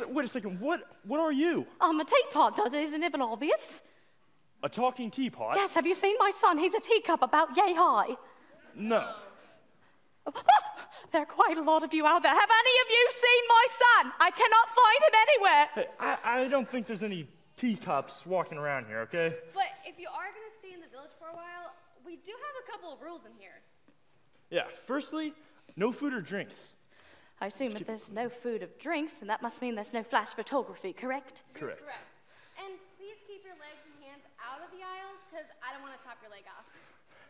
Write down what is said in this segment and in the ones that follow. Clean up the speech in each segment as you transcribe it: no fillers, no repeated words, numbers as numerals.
Wait a second, what are you? I'm a teapot, isn't it obvious? A talking teapot? Yes, have you seen my son? He's a teacup about yay high. No. There are quite a lot of you out there. Have any of you seen my son? I cannot find him anywhere. Hey, I don't think there's any teacups walking around here, okay? But if you are going to stay in the village for a while, we do have a couple of rules in here. Yeah, firstly, no food or drinks. I assume if there's no food or drinks, then that must mean there's no flash photography, correct? Correct. And please keep your legs and hands out of the aisles, because I don't want to chop your leg off.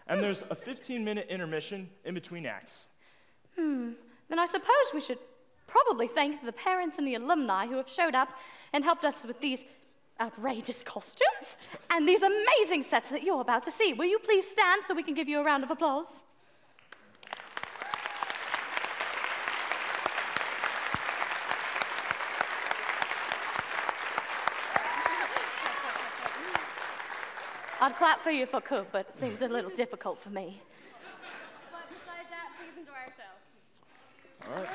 And there's a 15-minute intermission in between acts. Then I suppose we should probably thank the parents and the alumni who have showed up and helped us with these outrageous costumes and these amazing sets that you're about to see. Will you please stand so we can give you a round of applause? I'd clap for you if I could, but it seems a little difficult for me. But besides that, please enjoy our show. All right.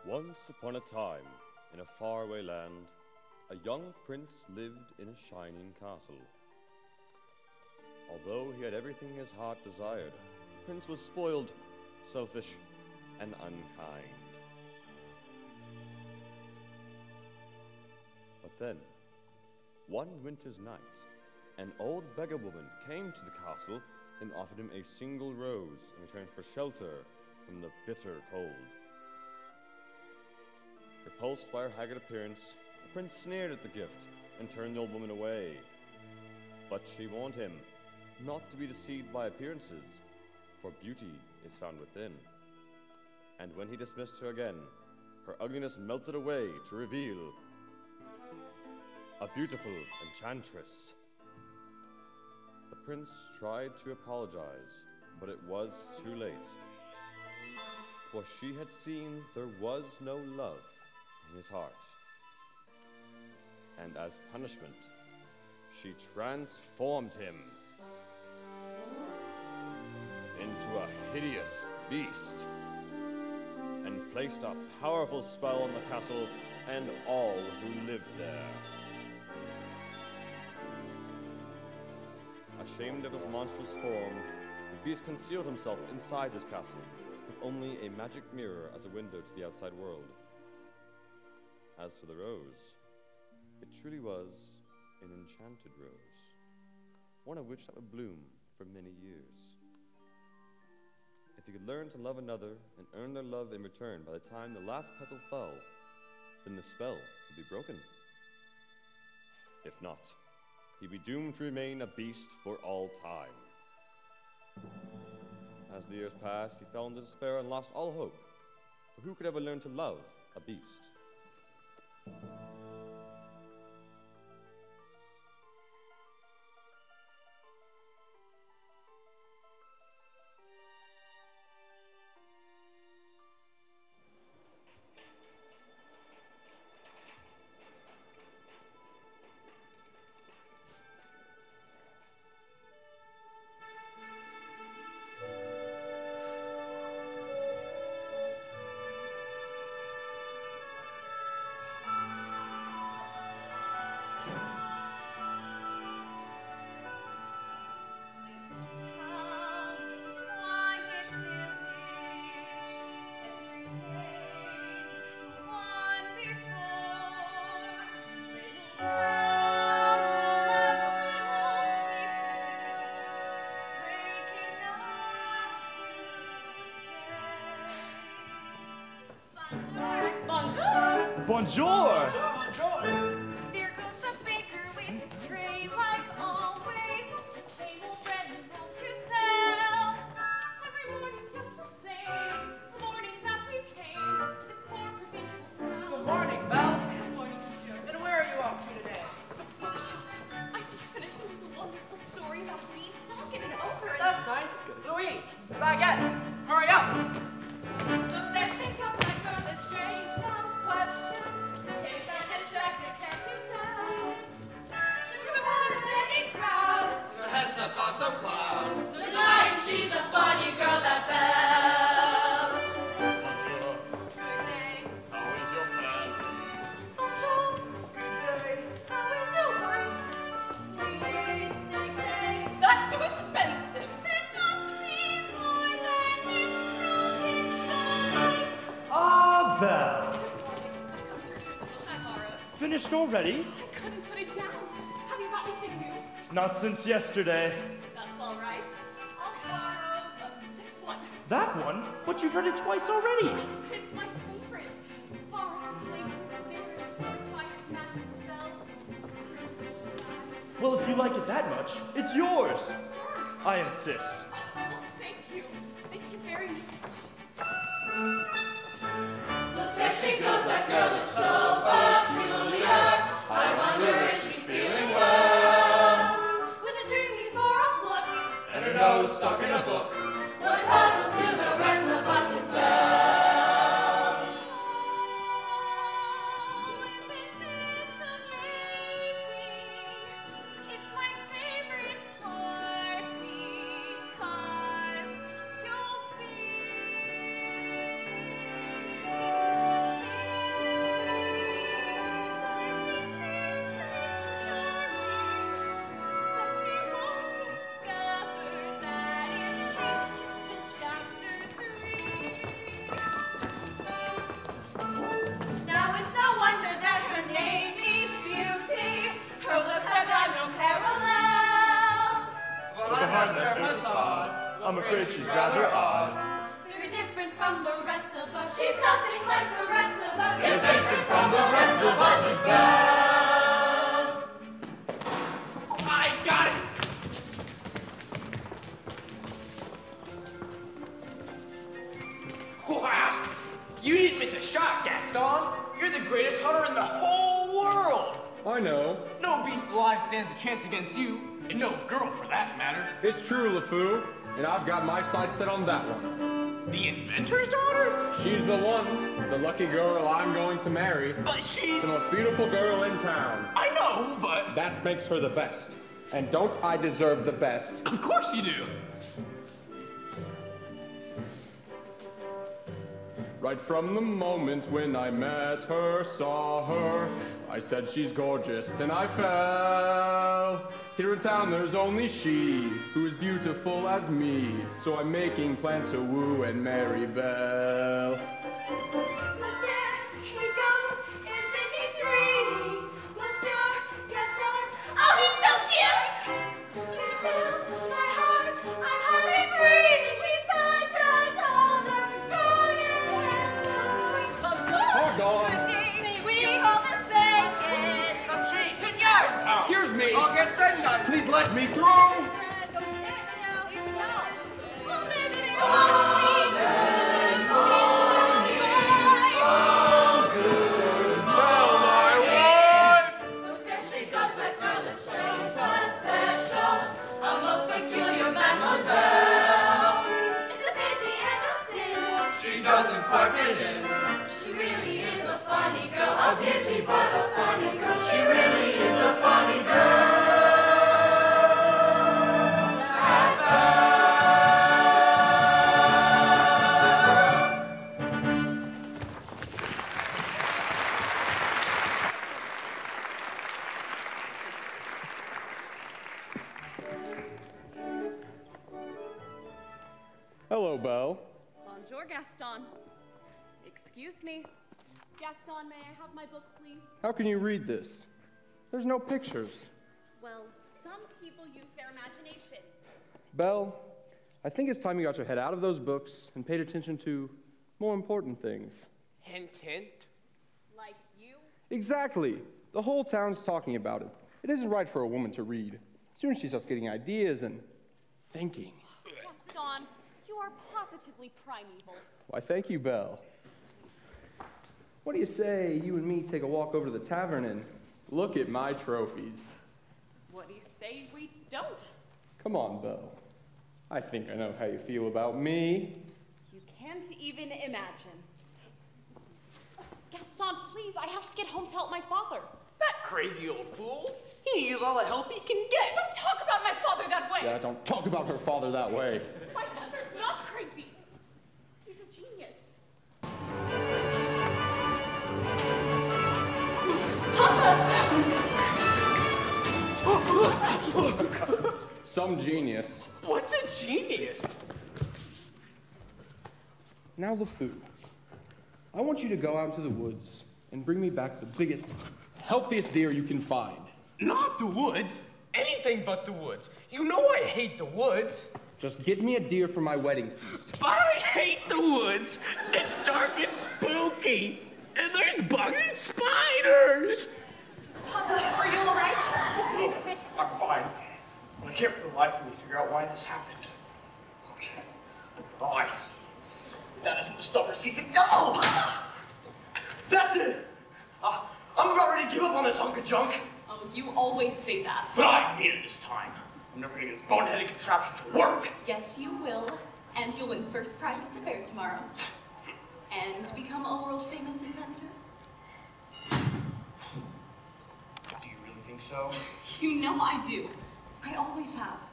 Once upon a time, in a faraway land, a young prince lived in a shining castle. Although he had everything his heart desired, the prince was spoiled, selfish, and unkind. But then, one winter's night, an old beggar woman came to the castle and offered him a single rose in return for shelter from the bitter cold. Repulsed by her haggard appearance, the prince sneered at the gift and turned the old woman away. But she warned him not to be deceived by appearances, for beauty is found within. And when he dismissed her again, her ugliness melted away to reveal a beautiful enchantress. The prince tried to apologize, but it was too late, for she had seen there was no love in his heart. And as punishment, she transformed him into a hideous beast and placed a powerful spell on the castle and all who lived there. Ashamed of his monstrous form, the beast concealed himself inside his castle, with only a magic mirror as a window to the outside world. As for the rose, it truly was an enchanted rose, one of which that would bloom for many years. If he could learn to love another and earn their love in return by the time the last petal fell, then the spell would be broken. If not, he'd be doomed to remain a beast for all time. As the years passed, he fell into despair and lost all hope, for who could ever learn to love a beast? Bonjour! Bonjour! There goes the baker with his tray, like always. The same old bread and rolls to sell. Every morning just the same. The morning that we came to this poor provincial town. Good morning, Belle. Good morning, monsieur. And where are you off to today? The bookshop. I just finished this wonderful story about Beanstalk and an ogre. That's nice. Louis, baguettes. Hurry up. Look, there she goes, that girl is strange, no question. Caves that distracted, can't you tell? The true about any crowd. The head's the thoughts of clouds. The night, she's a funny girl, that Belle. Bonjour. Good day. How is your family? Bonjour. Good day. How is your wife? Greetings, say. That's too expensive. It must be more than this broken life. Ah, Belle. Come, sir. I borrowed. Finished already? I couldn't put it down. Have you got anything new? Not since yesterday. That's all right. I'll borrow this one. That one? But you've read it twice already. It's my favorite. Far places, stairs, sword fights, magic spells, crimson skies. Well, if you like it that much, it's yours. Sir. I insist. Oh, thank you. Thank you very much. Look, there she goes, that girl is so peculiar. I wonder if she's feeling well. With a dreamy far off look, And her nose stuck in a book. What a puzzle to the rest of us is Belle. isn't this amazing? It's my favorite part because you'll Now it's no wonder that her name means beauty. Her looks have got no parallel. Well, Behind that fake facade, I'm afraid she's rather odd. Very different from the rest of us. She's nothing like the rest of us. She's different from the rest of us is Belle. I got it. Wow. You didn't miss a shot, Gaston. You're the greatest hunter in the whole world. I know. No beast alive stands a chance against you, and no girl for that matter. It's true, LeFou, and I've got my sights set on that one. The inventor's daughter? She's the one, the lucky girl I'm going to marry. But she's... The most beautiful girl in town. I know, but... That makes her the best. And don't I deserve the best? Of course you do. Right from the moment when I met her, saw her, I said she's gorgeous and I fell. Here in town there's only she, who is beautiful as me. So I'm making plans to woo and marry Belle. Look there, he goes. Isn't he dreamy? Monsieur Gaston. Oh, he's so cute! You fill my heart. I'm hardly breathing. He's such a tall, dark, strong, and handsome. Hold on. Good day. We call this bacon. Some cheese. 10 yards. Excuse me. I'll get that knife. Please let me through. Bread goes next, now it smells. Well, maybe they must be Belle, my wife. Look, there she goes, that girl is strange but special, a most peculiar mademoiselle. It's a pity and a sin, She doesn't quite fit in. she really is a funny girl, a beauty but a funny girl, she really is a funny girl. Hello, Belle. Bonjour, Gaston. Excuse me. Gaston, may I have my book, please? How can you read this? There's no pictures. Well, some people use their imagination. Belle, I think it's time you got your head out of those books and paid attention to more important things. Hint, hint. Like you Exactly. The whole town's talking about it. It isn't right for a woman to read. Soon she starts getting ideas and thinking. Gaston, you are positively primeval. Why, thank you, Belle. What do you say you and me take a walk over to the tavern and look at my trophies? What do you say we don't? Come on, Belle. I think I know how you feel about me. You can't even imagine. Gaston, please, I have to get home to help my father. That crazy old fool. He needs all the help he can get. Don't talk about my father that way! Yeah, don't talk about her father that way. My father's not crazy. He's a genius. Some genius. What's a genius? Now, LeFou, I want you to go out into the woods and bring me back the biggest, healthiest deer you can find. Not the woods. Anything but the woods. You know I hate the woods. Just get me a deer for my wedding feast. But I hate the woods. It's dark and spooky. And there's bugs and spiders. Papa, are you all right? No, I'm fine. But I can't for the life of me figure out why this happened. Okay. Oh, I see. That isn't the stubborn species. No! That's it! I'm about ready to give up on this hunk of junk. Oh, you always say that. But I mean it this time. I'm never gonna get this boneheaded contraption to work. Yes, you will. And you'll win first prize at the fair tomorrow. And become a world-famous inventor. Do you really think so? You know I do. I always have.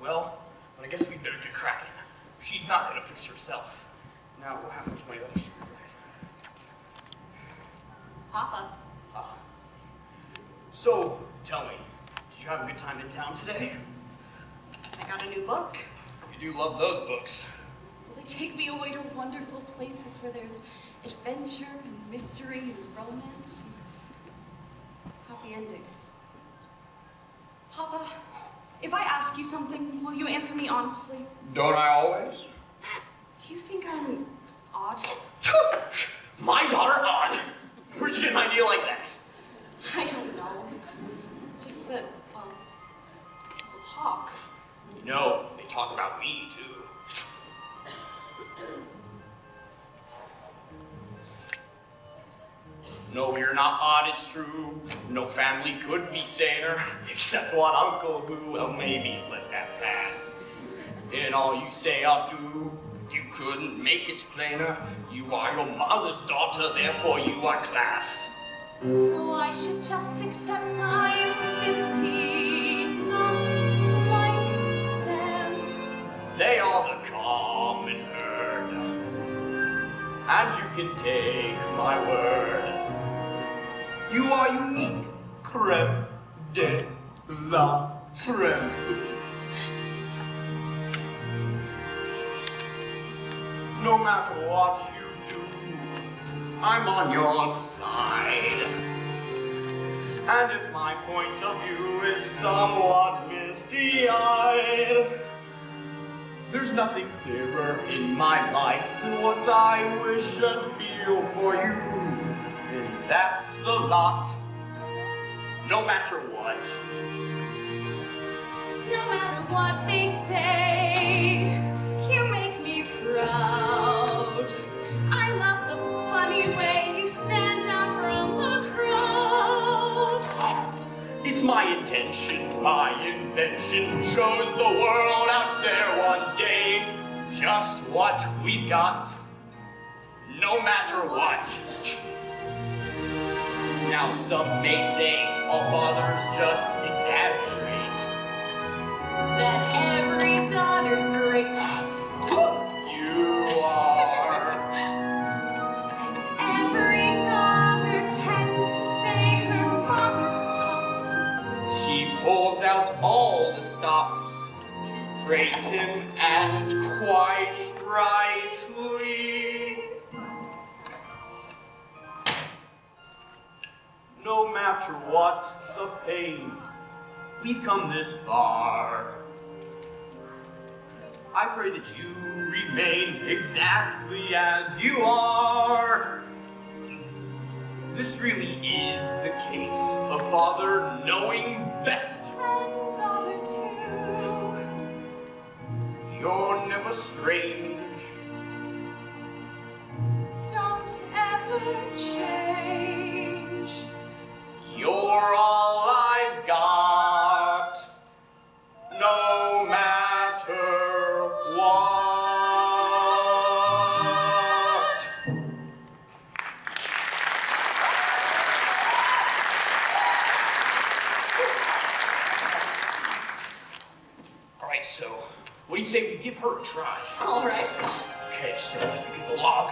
Well, I guess we'd better get cracking. She's not gonna fix herself. Now, what happened to my other screwdriver? Papa. So, tell me, did you have a good time in town today? I got a new book. You do love those books. Well, they take me away to wonderful places where there's adventure and mystery and romance and happy endings. Papa, if I ask you something, will you answer me honestly? Don't I always? Do you think I'm odd? My daughter odd? Where'd you get an idea like that? I don't know. It's just that, well, people talk. You know, they talk about me, too. No, you're not odd, it's true. No family could be saner, except one uncle who, well, maybe let that pass. In all you say or do, you couldn't make it plainer. You are your mother's daughter, therefore you are class. So I should just accept I'm simply not like them. They are the common herd, and you can take my word. You are unique, creme de la creme. No matter what you do, I'm on your side. And if my point of view is somewhat misty-eyed, there's nothing clearer in my life than what I wish and feel for you. And that's a lot, no matter what. No matter what they say, you make me proud. I love the funny way you stand out from the crowd. It's my intention, my invention shows the world out there one day just what we got, no matter what. Now some may say all fathers just exaggerate, That every daughter's great. You are. And every daughter tends to say her father's tops. She pulls out all the stops to praise him, and quite rightly. No matter what the pain, we've come this far. I pray that you remain exactly as you are. This really is the case. A father knowing best. And daughter too. You're never strange. Don't ever change. You're all I've got. No matter what. Alright, so what do you say we give her a try? All right. Okay, so let me get the log.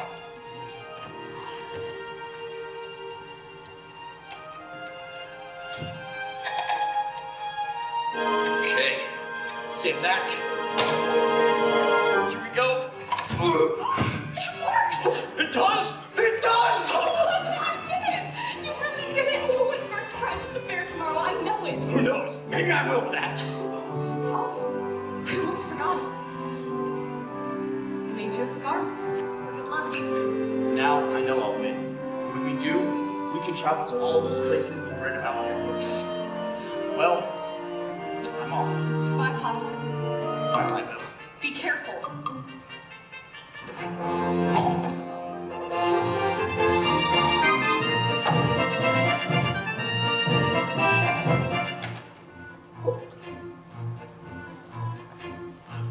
Okay, stand back. Here we go. It works! It does! It does! I did it! You really did it! You'll win first prize at the fair tomorrow. I know it. Who knows? Maybe I will that. Oh, I almost forgot. I made you a scarf. For good luck. Now I know I'll win. When we do, we can travel to all those places you've read about in your books. Well, I'm off. Goodbye, Papa. Bye-bye, Bill. Be careful.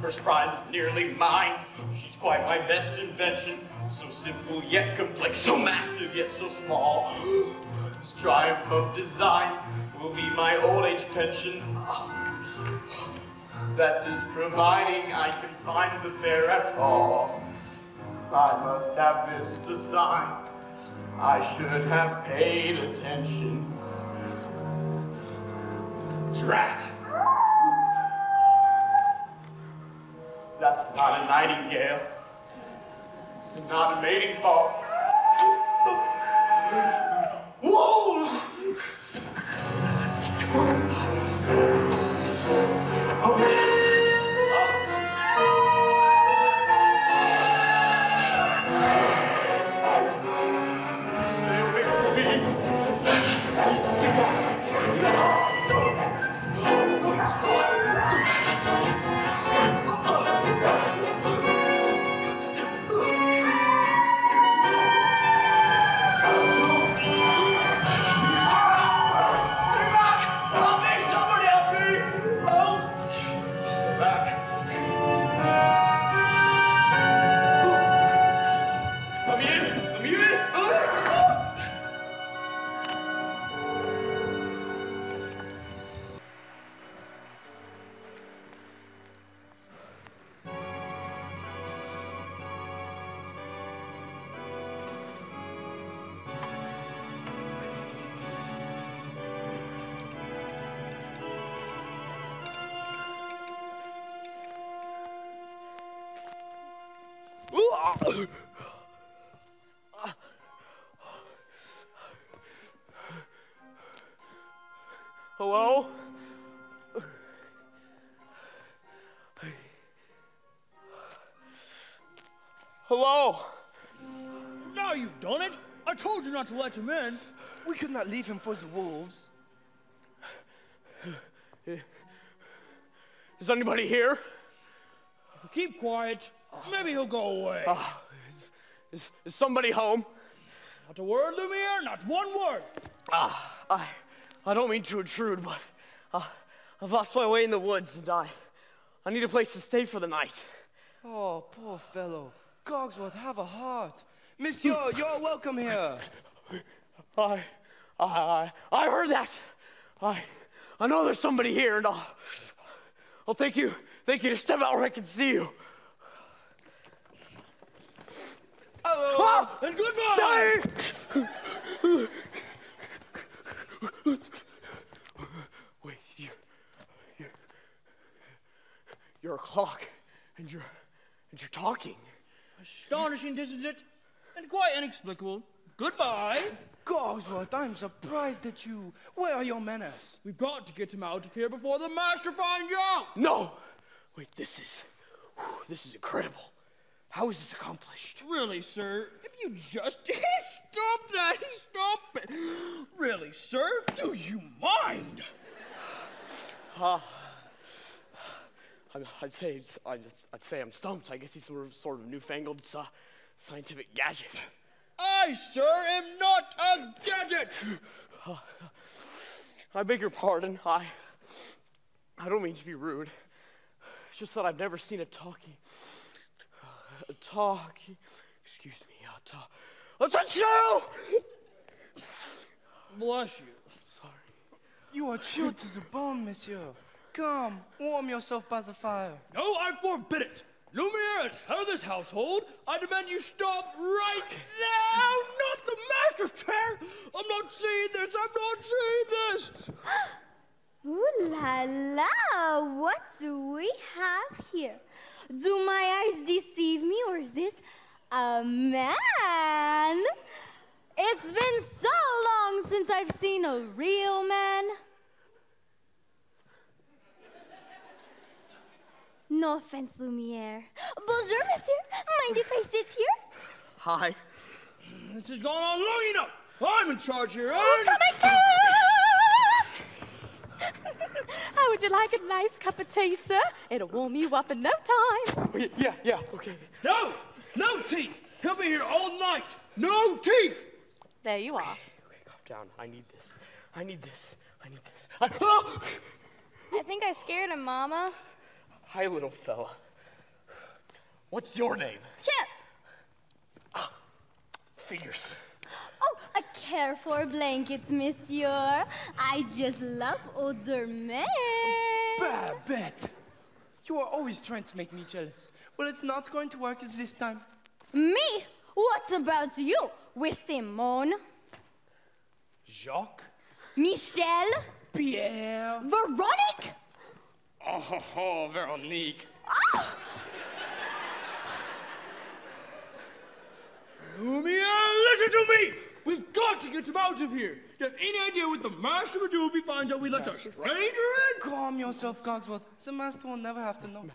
First prize is nearly mine. She's quite my best invention. So simple yet complex, so massive yet so small. This triumph of design will be my old age pension. That is providing I can find the fair at all. I must have missed a sign. I should have paid attention. Drat. That's not a nightingale. Not a mating call. Wolves! Hello? Hello? Now you've done it. I told you not to let him in. We could not leave him for the wolves. Is anybody here? If we keep quiet, maybe he'll go away. Is somebody home? Not a word, Lumiere, not one word. I don't mean to intrude, but I've lost my way in the woods and I need a place to stay for the night. Oh, poor fellow. Cogsworth, have a heart. Monsieur, you're welcome here. I heard that. I know there's somebody here, and I'll thank you to step out where I can see you. Hello. And goodbye. Wait, you're a clock, and you're talking. Astonishing, isn't it? And quite inexplicable. Goodbye. Cogsworth, I'm surprised at you. Where are your manners? We've got to get him out of here before the master finds out. No! Wait, this is incredible. How is this accomplished? Really, sir, if you just stop that, stop it. Really, sir, do you mind? I'd say I'm stumped. I guess he's sort of newfangled scientific gadget. I, sir, am not a gadget. I beg your pardon. I don't mean to be rude. It's just that I've never seen a talkie. Excuse me, attention! Bless you. Sorry. You are chilled to the bone, monsieur. Come, warm yourself by the fire. No, I forbid it. Lumiere, as head of this household, I demand you stop right now! Not the master's chair! I'm not seeing this! I'm not seeing this! Ooh la la! What do we have here? Do my eyes deceive me, or is this a man? It's been so long since I've seen a real man. No offense, Lumiere. Bonjour, monsieur. Mind if I sit here? Hi. This has gone on long enough! I'm in charge here, and... How would you like a nice cup of tea, sir? It'll warm you up in no time. Yeah, okay. No tea! He'll be here all night! No tea! There you are. Okay, calm down. I need this. I think I scared him, Mama. Hi, little fella. What's your name? Chip. Figures. Oh, I care for blankets, monsieur. I just love older men. Babette! You are always trying to make me jealous. Well, it's not going to work as this time. Me? What about you? With Simone? Jacques? Michel? Pierre? Veronique? Oh, Veronique. Lumiere, listen to me! We've got to get him out of here. Do you have any idea what the master would do if he finds out we let a stranger in? Calm yourself, Cogsworth. The master will never have to know.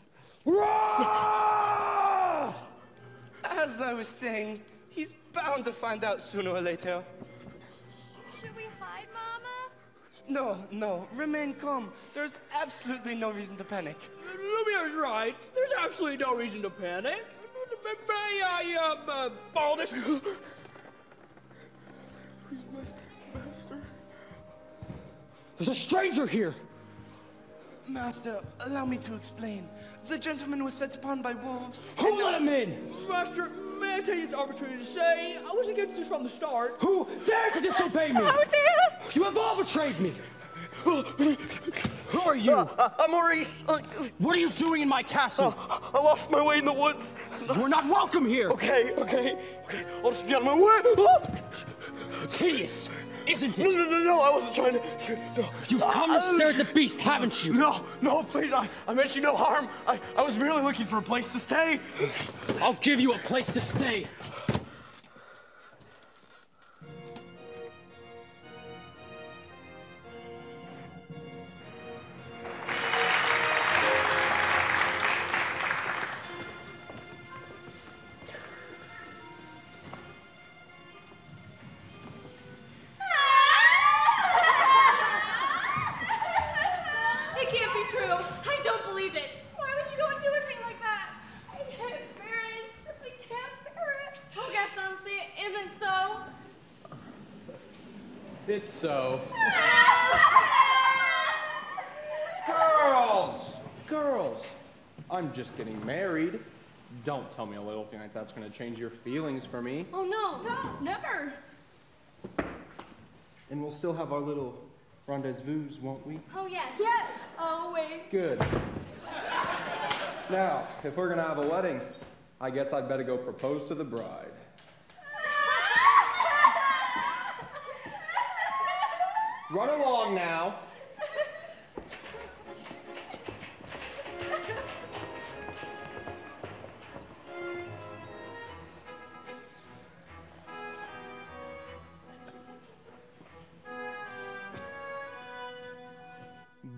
As I was saying, he's bound to find out sooner or later. Should we hide, Mama? No, remain calm. There's absolutely no reason to panic. Lumiere's right. There's absolutely no reason to panic. May I, borrow this? There's a stranger here. Master, allow me to explain. The gentleman was set upon by wolves. Who let him in? Master, may I take this opportunity to say I was against this from the start. Who dared to disobey me? Oh, dear! You have all betrayed me. Who are you? I'm Maurice. What are you doing in my castle? I lost my way in the woods. You're not welcome here. Okay. I'll just be on my way. It's hideous, isn't it? No, I wasn't trying to. No. You've come to stare at the beast, haven't you? No, please. I meant you no harm. I was merely looking for a place to stay. I'll give you a place to stay. It can't be true. I don't believe it. Why would you go and do a thing like that? I can't bear it. I simply can't bear it. Oh, Gaston, see, it isn't so. It's so. Girls! I'm just getting married. Don't tell me a little thing like that's gonna change your feelings for me. Oh, no, never. And we'll still have our little rendezvous, won't we? Oh, yes. Yes, always. Good. Now, if we're gonna have a wedding, I guess I'd better go propose to the bride. Run along now.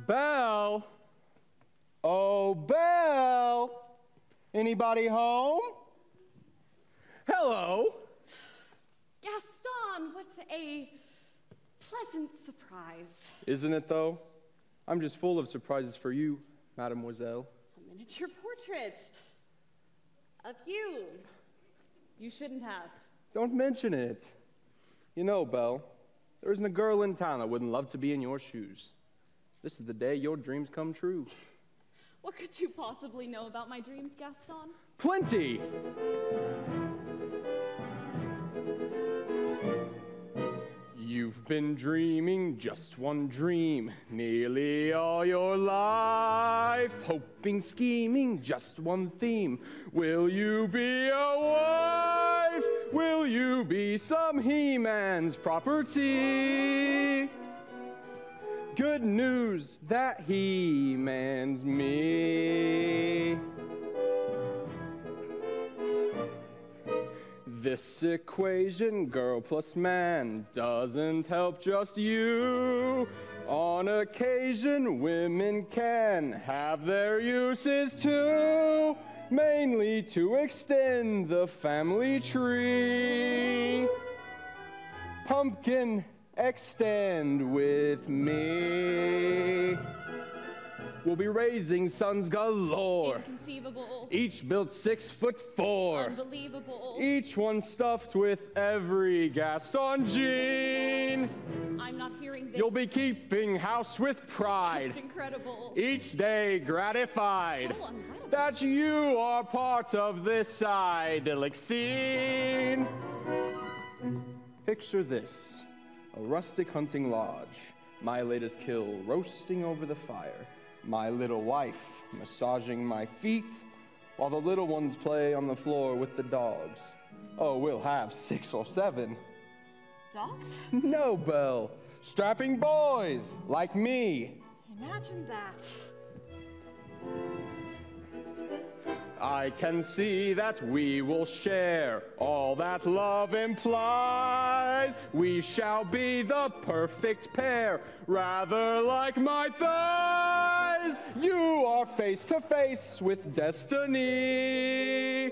Belle? Oh, Belle! Anybody home? Hello. Gaston, what a pleasant surprise. Isn't it, though? I'm just full of surprises for you, mademoiselle. A miniature portrait of you. You shouldn't have. Don't mention it. You know, Belle, there isn't a girl in town that wouldn't love to be in your shoes. This is the day your dreams come true. What could you possibly know about my dreams, Gaston? Plenty! You've been dreaming just one dream nearly all your life, hoping, scheming, just one theme. Will you be a wife? Will you be some He-Man's property? Good news, that He-Man's me. This equation, girl plus man, doesn't help just you. On occasion, women can have their uses too, mainly to extend the family tree. Pumpkin, extend with me. We'll be raising sons galore. Inconceivable. Each built 6'4". Unbelievable. Each one stuffed with every Gaston gene. I'm not hearing this. You'll be keeping house with pride. Just incredible. Each day gratified So unreadable. that you are part of this idyllic scene. Picture this, a rustic hunting lodge, my latest kill roasting over the fire, my little wife massaging my feet, while the little ones play on the floor with the dogs. Oh, we'll have 6 or 7. Dogs? No, Belle. Strapping boys like me. Imagine that. I can see that we will share all that love implies. We shall be the perfect pair, rather like my thighs. You are face to face with destiny.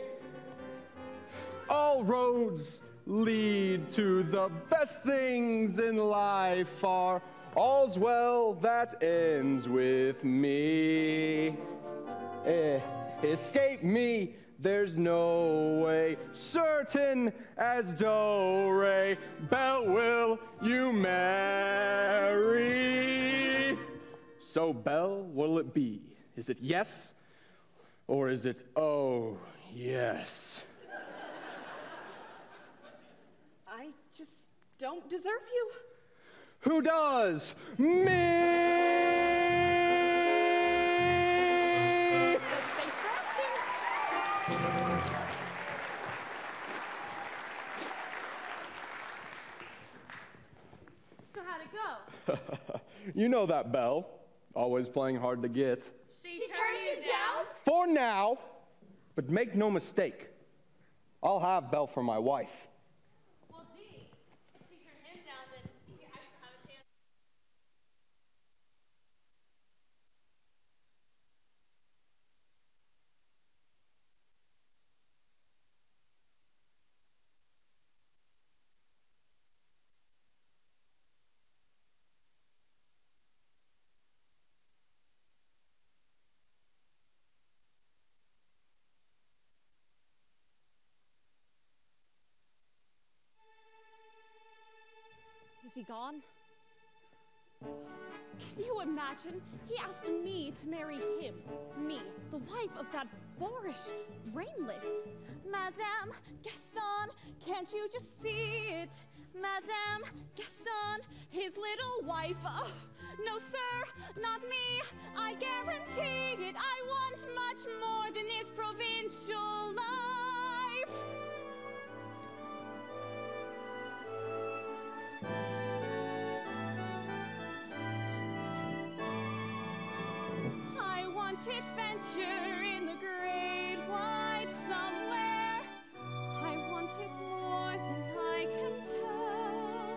All roads lead to the best things in life are all's well that ends with me. Escape me, there's no way. Certain as do-re, Belle, will you marry? So, Belle, what'll it be? Is it yes, or is it oh, yes? I just don't deserve you. Who does? Me! Thanks for asking. So how'd it go? You know that, Belle. Always playing hard to get. She turned you down? For now, but make no mistake, I'll have Belle for my wife. Well, gee, if she turned him down, then I still have a chance. Is he gone? Can you imagine? He asked me to marry him. Me, the wife of that boorish, brainless. Madame Gaston, can't you just see it? Madame Gaston, his little wife. Oh, no, sir, not me. I guarantee it. I want much more than this provincial life. I want adventure in the great wide somewhere. I want it more than I can tell.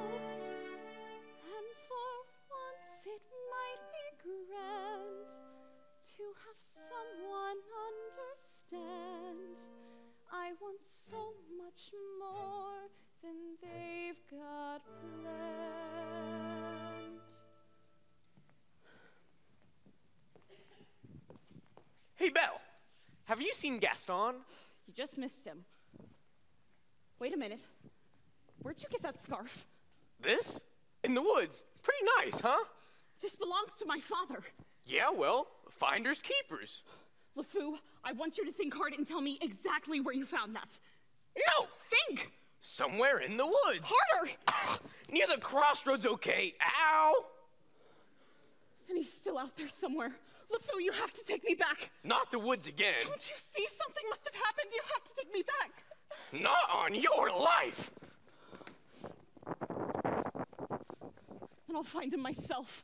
And for once it might be grand to have someone understand. I want so much much more than they've got planned. Hey, Belle, have you seen Gaston? You just missed him. Wait a minute. Where'd you get that scarf? This? In the woods. Pretty nice, huh? This belongs to my father. Yeah, well, finders keepers. LeFou, I want you to think hard and tell me exactly where you found that. No! Think! Somewhere in the woods. Harder! Near the crossroads, okay. Ow! And he's still out there somewhere. LeFou, you have to take me back. Not the woods again. Don't you see? Something must have happened. You have to take me back. Not on your life! And I'll find him myself.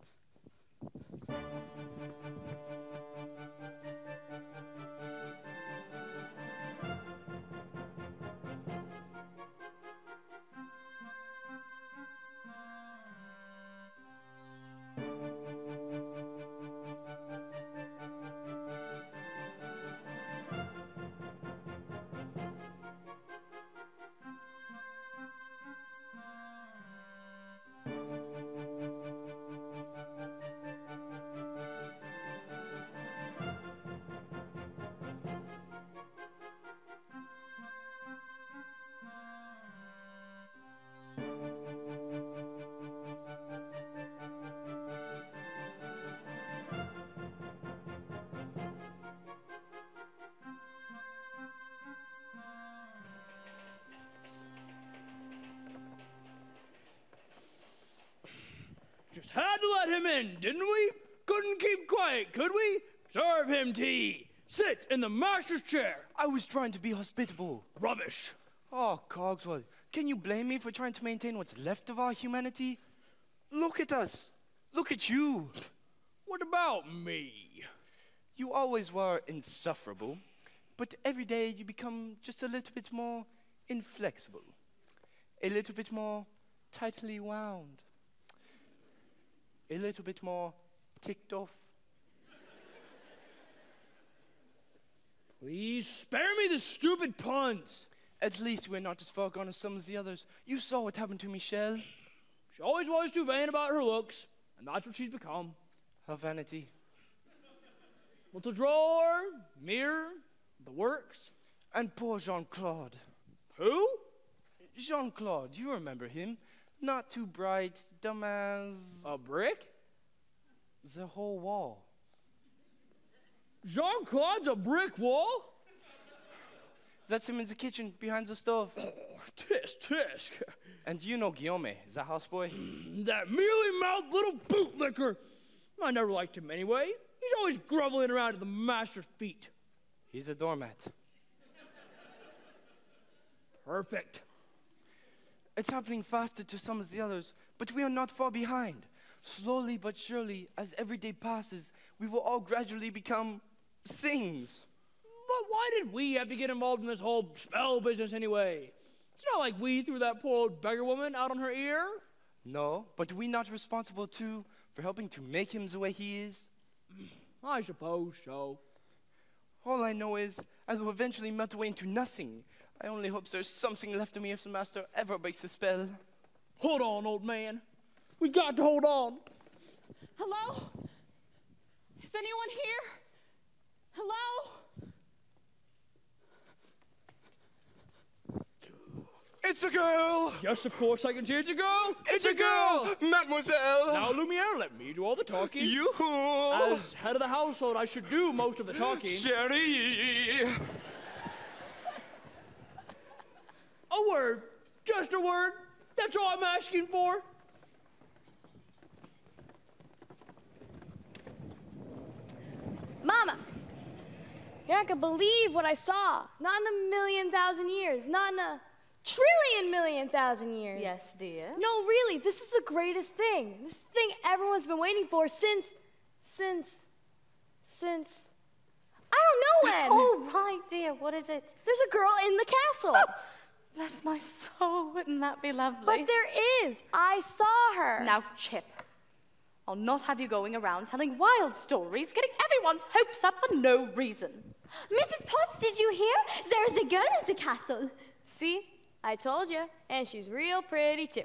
Just had to let him in, didn't we? Couldn't keep quiet, could we? Serve him tea. Sit in the master's chair. I was trying to be hospitable. Rubbish. Oh, Cogswell, can you blame me for trying to maintain what's left of our humanity? Look at us. Look at you. What about me? You always were insufferable, but every day you become just a little bit more inflexible, a little bit more tightly wound, a little bit more ticked off. Please spare me the stupid puns. At least we're not as far gone as some of the others. You saw what happened to Michelle. She always was too vain about her looks, and that's what she's become. Her vanity. Little drawer, mirror, the works. And poor Jean-Claude. Who? Jean-Claude, you remember him. Not too bright, dumb as... A brick? The whole wall. Jean-Claude's a brick wall? That's him in the kitchen, behind the stove. Oh, tisk. And you know Guillaume, the houseboy? That mealy-mouthed little bootlicker. I never liked him anyway. He's always groveling around at the master's feet. He's a doormat. Perfect. It's happening faster to some of the others, but we are not far behind. Slowly but surely, as every day passes, we will all gradually become things. But why did we have to get involved in this whole spell business anyway? It's not like we threw that poor old beggar woman out on her ear. No, but we not responsible too for helping to make him the way he is? I suppose so. All I know is I will eventually melt away into nothing. I only hope there's something left of me if the master ever breaks the spell. Hold on, old man. We've got to hold on. Hello? Is anyone here? Hello? It's a girl! Yes, of course I can see it's a girl. It's a girl! Mademoiselle! Now, Lumiere, let me do all the talking. Yoo-hoo! As head of the household, I should do most of the talking. Sherry! A word. Just a word. That's all I'm asking for. Mama, you're not gonna believe what I saw. Not in a million thousand years. Not in a trillion million thousand years. Yes, dear. No, really, this is the greatest thing. This is the thing everyone's been waiting for since, I don't know when. Oh, right, dear. What is it? There's a girl in the castle. Oh, bless my soul. Wouldn't that be lovely? But there is. I saw her. Now, Chip, I'll not have you going around telling wild stories, getting everyone's hopes up for no reason. Mrs. Potts, did you hear? There's a girl in the castle. See? I told you, and she's real pretty too.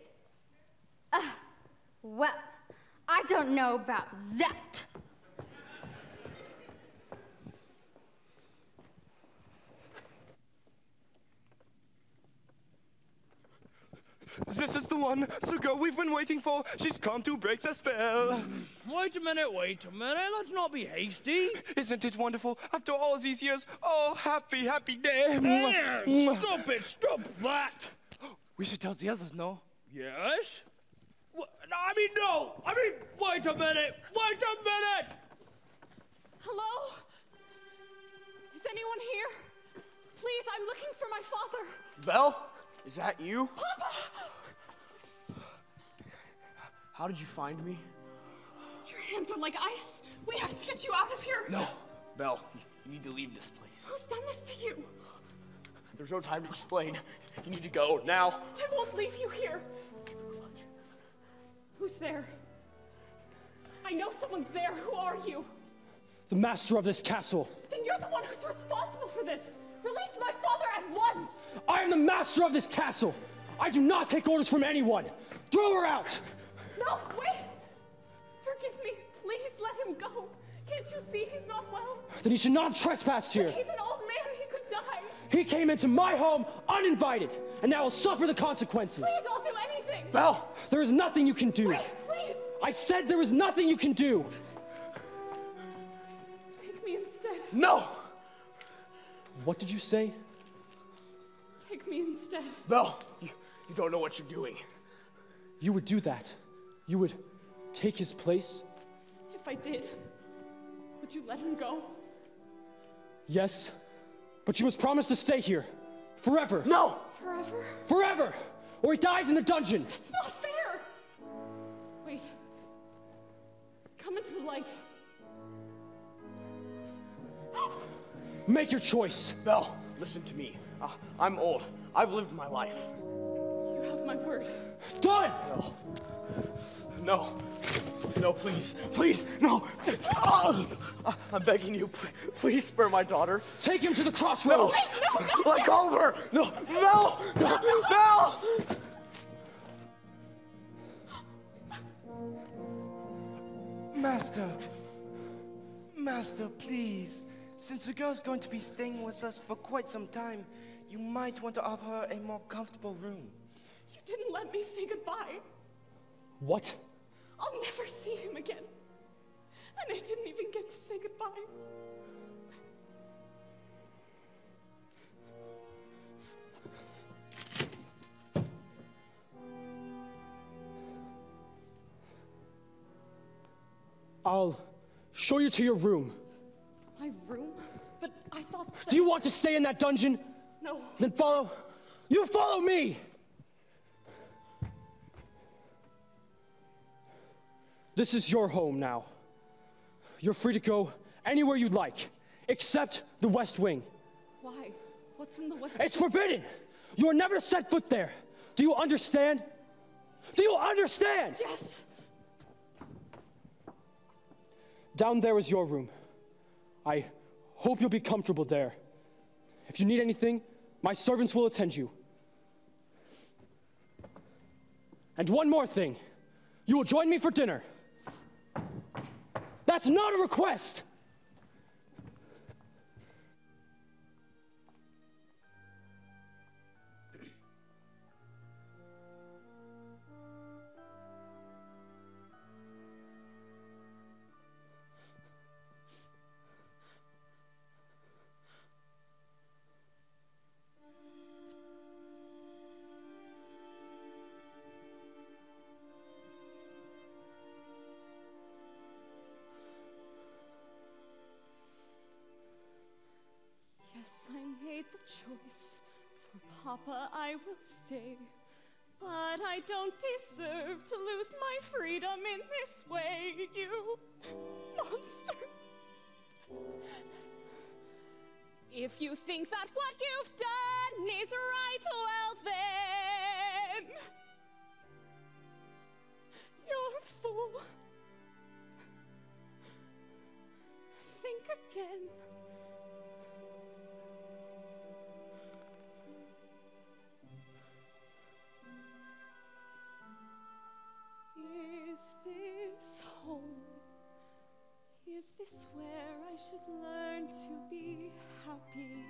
Well, I don't know about that. This is the one, the girl we've been waiting for. She's come to break the spell. Wait a minute, let's not be hasty. Isn't it wonderful? After all these years, oh, happy, happy day. There, stop that. We should tell the others, no? Yes? No. Wait a minute. Hello? Is anyone here? Please, I'm looking for my father. Belle, is that you? Papa! How did you find me? Your hands are like ice. We have to get you out of here. No, Belle, you need to leave this place. Who's done this to you? There's no time to explain. You need to go, now. I won't leave you here. Who's there? I know someone's there. Who are you? The master of this castle. Then you're the one who's responsible for this. Release my father at once. I am the master of this castle. I do not take orders from anyone. Throw her out. No, wait. Forgive me. Please let him go. Can't you see he's not well? Then he should not have trespassed here. He's an old man. He could die. He came into my home uninvited, and now will suffer the consequences. Please, I'll do anything. Belle, there is nothing you can do. Wait, please. I said there is nothing you can do. Take me instead. No! What did you say? Take me instead. Belle, you don't know what you're doing. You would do that. You would take his place? If I did, would you let him go? Yes, but you must promise to stay here. Forever. No! Forever? Forever! Or he dies in the dungeon. That's not fair! Wait. Come into the light. Make your choice. Belle, listen to me. I'm old. I've lived my life. You have my word. Done! No. No, please. Please, no. I'm begging you. Please spare my daughter. Take him to the crossroads. No. Let go of her. No. No. No. Master, please. Since the girl's going to be staying with us for quite some time, you might want to offer her a more comfortable room. You didn't let me say goodbye. What? I'll never see him again. And I didn't even get to say goodbye. I'll show you to your room. My room? But I thought that... Do you want to stay in that dungeon? No. Then follow. You follow me! This is your home now. You're free to go anywhere you'd like, except the West Wing. Why? What's in the West? It's forbidden! You are never to set foot there. Do you understand? Do you understand? Yes. Down there is your room. I hope you'll be comfortable there. If you need anything, my servants will attend you. And one more thing. You will join me for dinner. That's not a request! I made the choice. For Papa, I will stay. But I don't deserve to lose my freedom in this way, you monster. If you think that what you've done is right, well then, you're a fool. Think again. Is this where I should learn to be happy?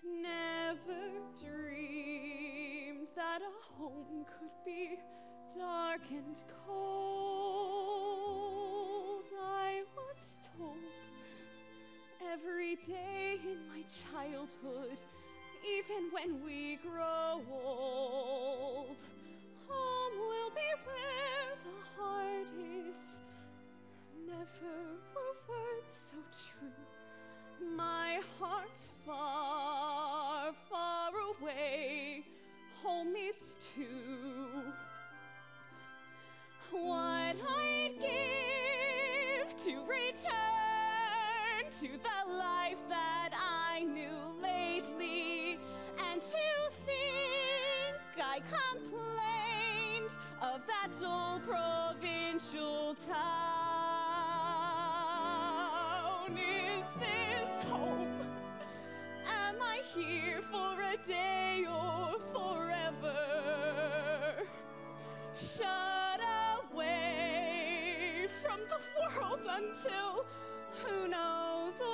Never dreamed that a home could be dark and cold. I was told every day in my childhood, even when we grow old, home will be where the heart is. Never were words so true. My heart's far, far away. Home is too. What I'd give to return to the life that I knew lately, and to think I complained of that old provincial town. Is this home? Am I here for a day or forever? Shut away from the world until who knows when.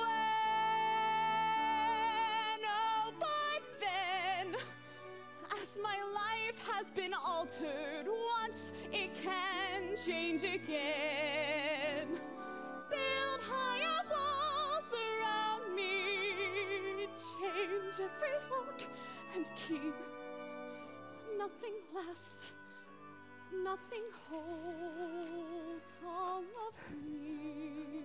Oh, but then, as my life has been altered once, it can change again. Build higher walls around me, change every lock and key. Nothing lasts, nothing holds all of me.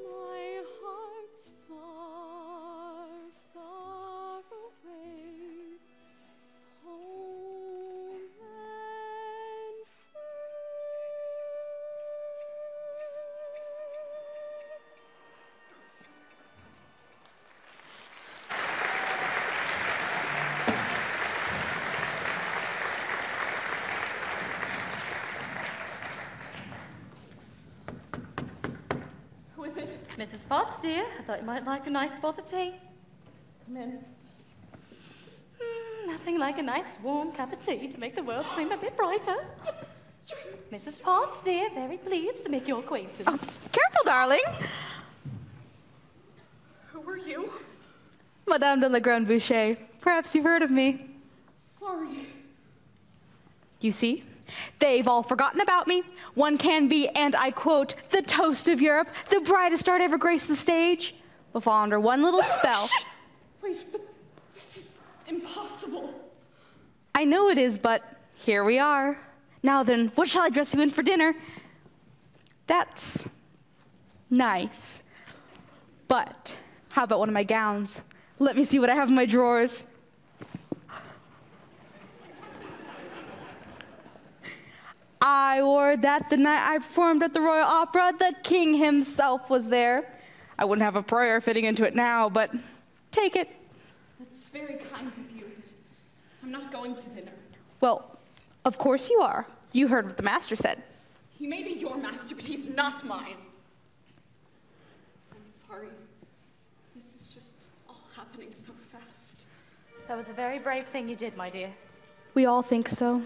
My heart's far, far away, home and Who is it? Mrs. Potts, dear, I thought you might like a nice spot of tea. Come in. Nothing like a nice warm cup of tea to make the world seem a bit brighter. Mrs. Potts, dear, very pleased to make your acquaintance. Oh, careful, darling. Who are you? Madame de la Grande Boucher. Perhaps you've heard of me. Sorry. You see, they've all forgotten about me. One can be, and I quote, the toast of Europe, the brightest star to ever grace the stage, will fall under one little spell. Wait, but this is impossible. I know it is, but here we are. Now then, what shall I dress you in for dinner? That's nice. But how about one of my gowns? Let me see what I have in my drawers. I wore that the night I performed at the Royal Opera. The king himself was there. I wouldn't have a prayer fitting into it now, but take it. That's very kind of you, but I'm not going to dinner. Well, of course you are. You heard what the master said. He may be your master, but he's not mine. I'm sorry. This is just all happening so fast. That was a very brave thing you did, my dear. We all think so.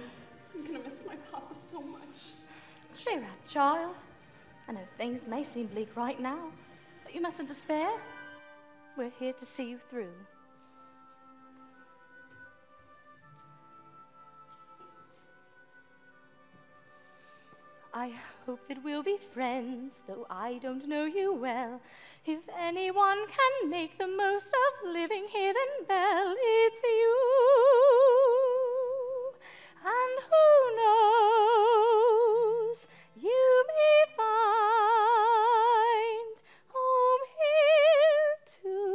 I'm gonna miss my papa so much. Cheer up, child. I know things may seem bleak right now, but you mustn't despair. We're here to see you through. I hope that we'll be friends, though I don't know you well. If anyone can make the most of living hidden belle, it's you. And who knows, you may find home here too.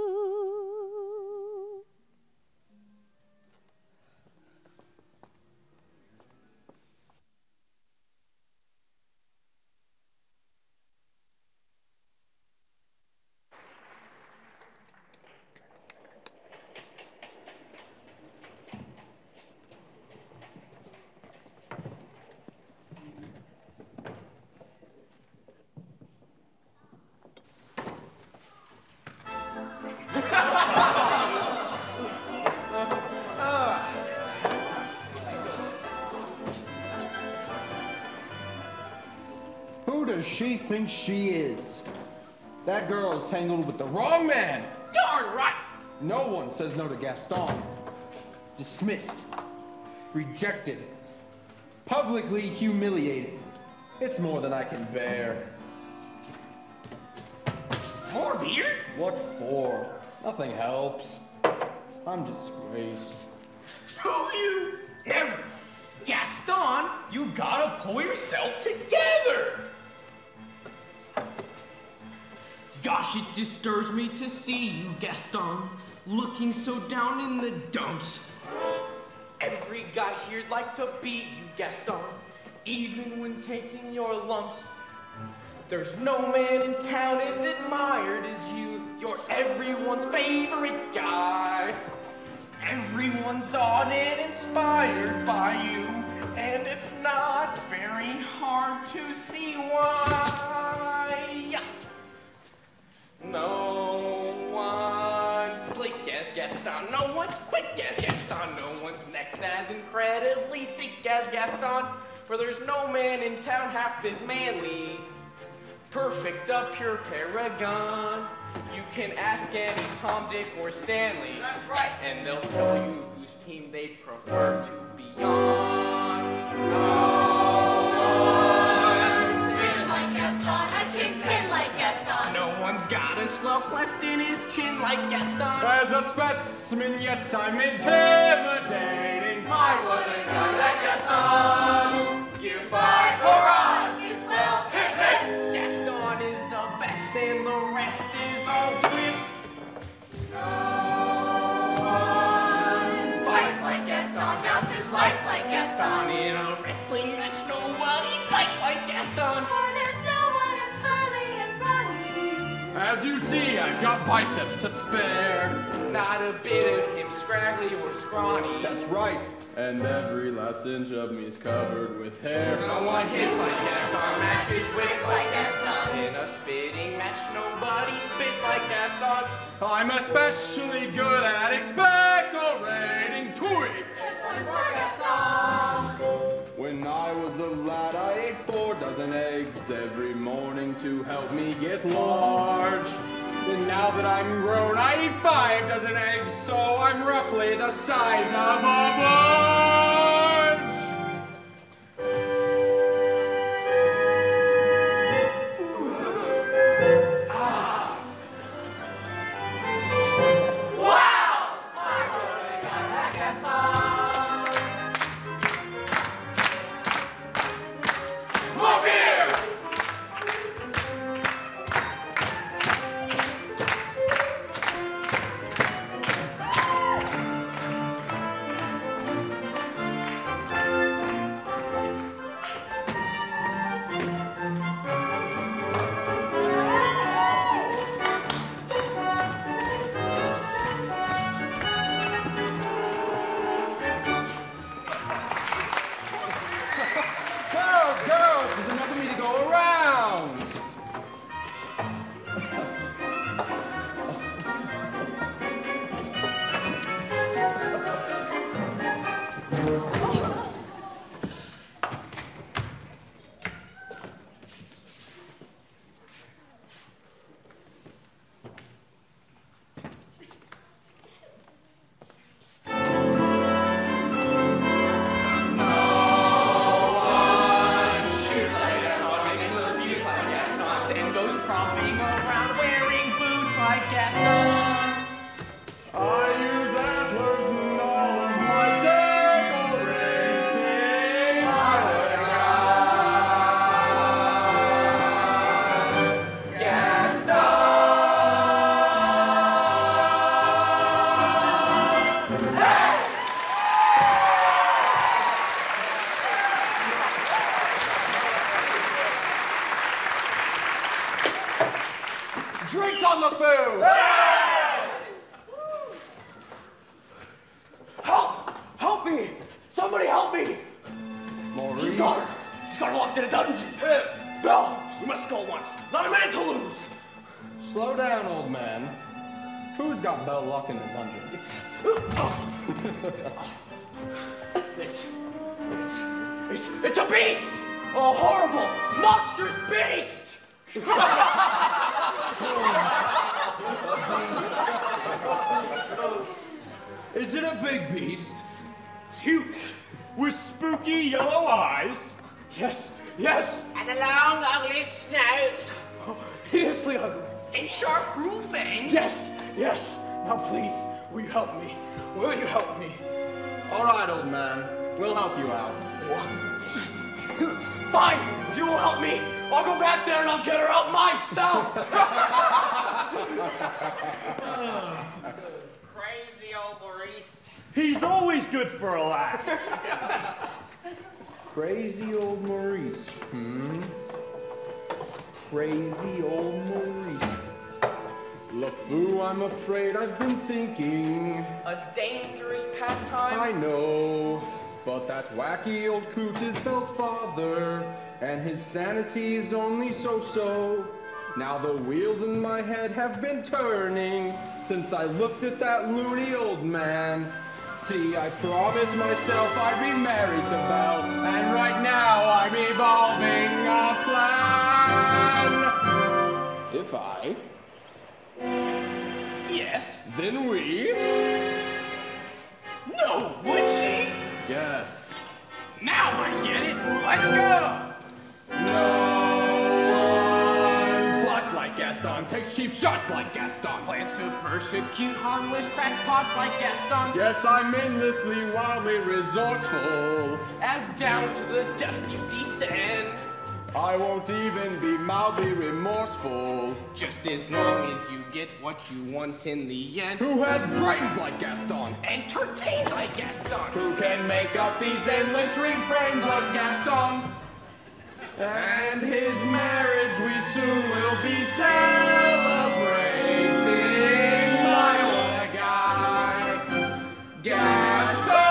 Who does she think she is? That girl is tangled with the wrong man. Darn right! No one says no to Gaston. Dismissed. Rejected. Publicly humiliated. It's more than I can bear. More beer? What for? Nothing helps. I'm disgraced. Who you ever? Gaston, you gotta pull yourself together! Gosh, it disturbs me to see you, Gaston, looking so down in the dumps. Every guy here'd like to beat you, Gaston, even when taking your lumps. There's no man in town as admired as you. You're everyone's favorite guy. Everyone's awed and inspired by you, and it's not very hard to see why. No one's slick as Gaston, no one's quick as Gaston, no one's neck's as incredibly thick as Gaston, for there's no man in town half as manly. Perfect, a pure paragon. You can ask any Tom, Dick, or Stanley. That's right. And they'll tell you whose team they'd prefer to be on. No one's thin like Gaston, a kingpin like Gaston. No one's got a swell cleft in his chin like Gaston. As a specimen, yes, I'm intimidating. My, what a guy like Gaston. Give 5 hurrahs, you swell hits. Gaston is the best and the rest is all twins. No one fights like Gaston, bounces lights like Gaston. In a wrestling match, nobody bites like Gaston. For there's no one as burly and funny. As you see, I've got biceps to spare. Not a bit of him scraggly or scrawny. That's right. And every last inch of me's covered with hair. No one hits like Gaston, matches wits like Gaston. In a spitting match, nobody spits like Gaston. I'm especially good at expectorating twigs. 10 points for Gaston. When I was a lad, I ate 4 dozen eggs every morning to help me get large. And now that I'm grown, I eat 5 dozen eggs, so I'm roughly the size of a barge. Wow! My boy got that Gaston. More beer! Girls, there's enough of me to go around. Tromping around wearing boots like Gaston. I use antlers in all of my decorating. I would have got Gaston. Hey! Drinks on the food! Help! Help me! Somebody help me! Maurice? He's got her locked in a dungeon. Bell, we must go once. Not a minute to lose. Slow down, old man. Who's got Belle locked in the dungeon? It's a beast! a horrible, monstrous beast! Is it a big beast? It's huge, with spooky yellow eyes. Yes, yes! And a long, ugly snout. Hideously ugly. And sharp, cruel fangs. Yes, yes! Now please, will you help me? Will you help me? All right, old man. We'll help you out. Fine! If you will help me, I'll go back there and I'll get her out myself! Crazy old Maurice. He's always good for a laugh. Crazy old Maurice, Crazy old Maurice. LeFou, I'm afraid I've been thinking. A dangerous pastime. I know, but that wacky old coot is Belle's father, and his sanity is only so-so. Now the wheels in my head have been turning since I looked at that loony old man. See, I promised myself I'd be married to Belle, and right now I'm evolving a plan. If I... Yes. Then we... No, would she? Yes. Now I get it. Let's go. No one plots like Gaston, takes cheap shots like Gaston. Plans to persecute harmless crackpots like Gaston. Yes, I'm endlessly, wildly resourceful. As down to the depths you descend. I won't even be mildly remorseful. Just as long as you get what you want in the end. Who has brains like Gaston? Entertains like Gaston. Who can make up these endless refrains like Gaston? And his marriage we soon will be celebrating. My, what a guy. Gaston!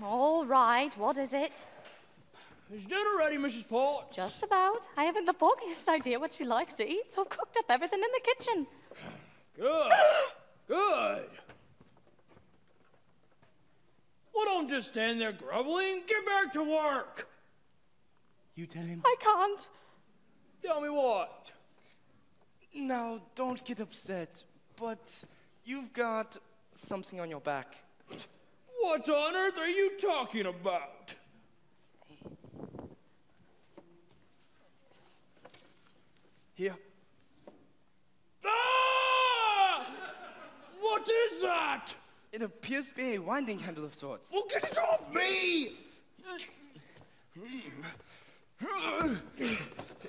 All right, what is it? Is dinner ready, Mrs. Potts? Just about. I haven't the foggiest idea what she likes to eat, so I've cooked up everything in the kitchen. Good. Good. Well, don't just stand there groveling. Get back to work. You tell him. I can't. Tell me what? Now, don't get upset, but you've got something on your back. What on earth are you talking about? Here. Ah! What is that? It appears to be a winding handle of sorts. Well, get it off me!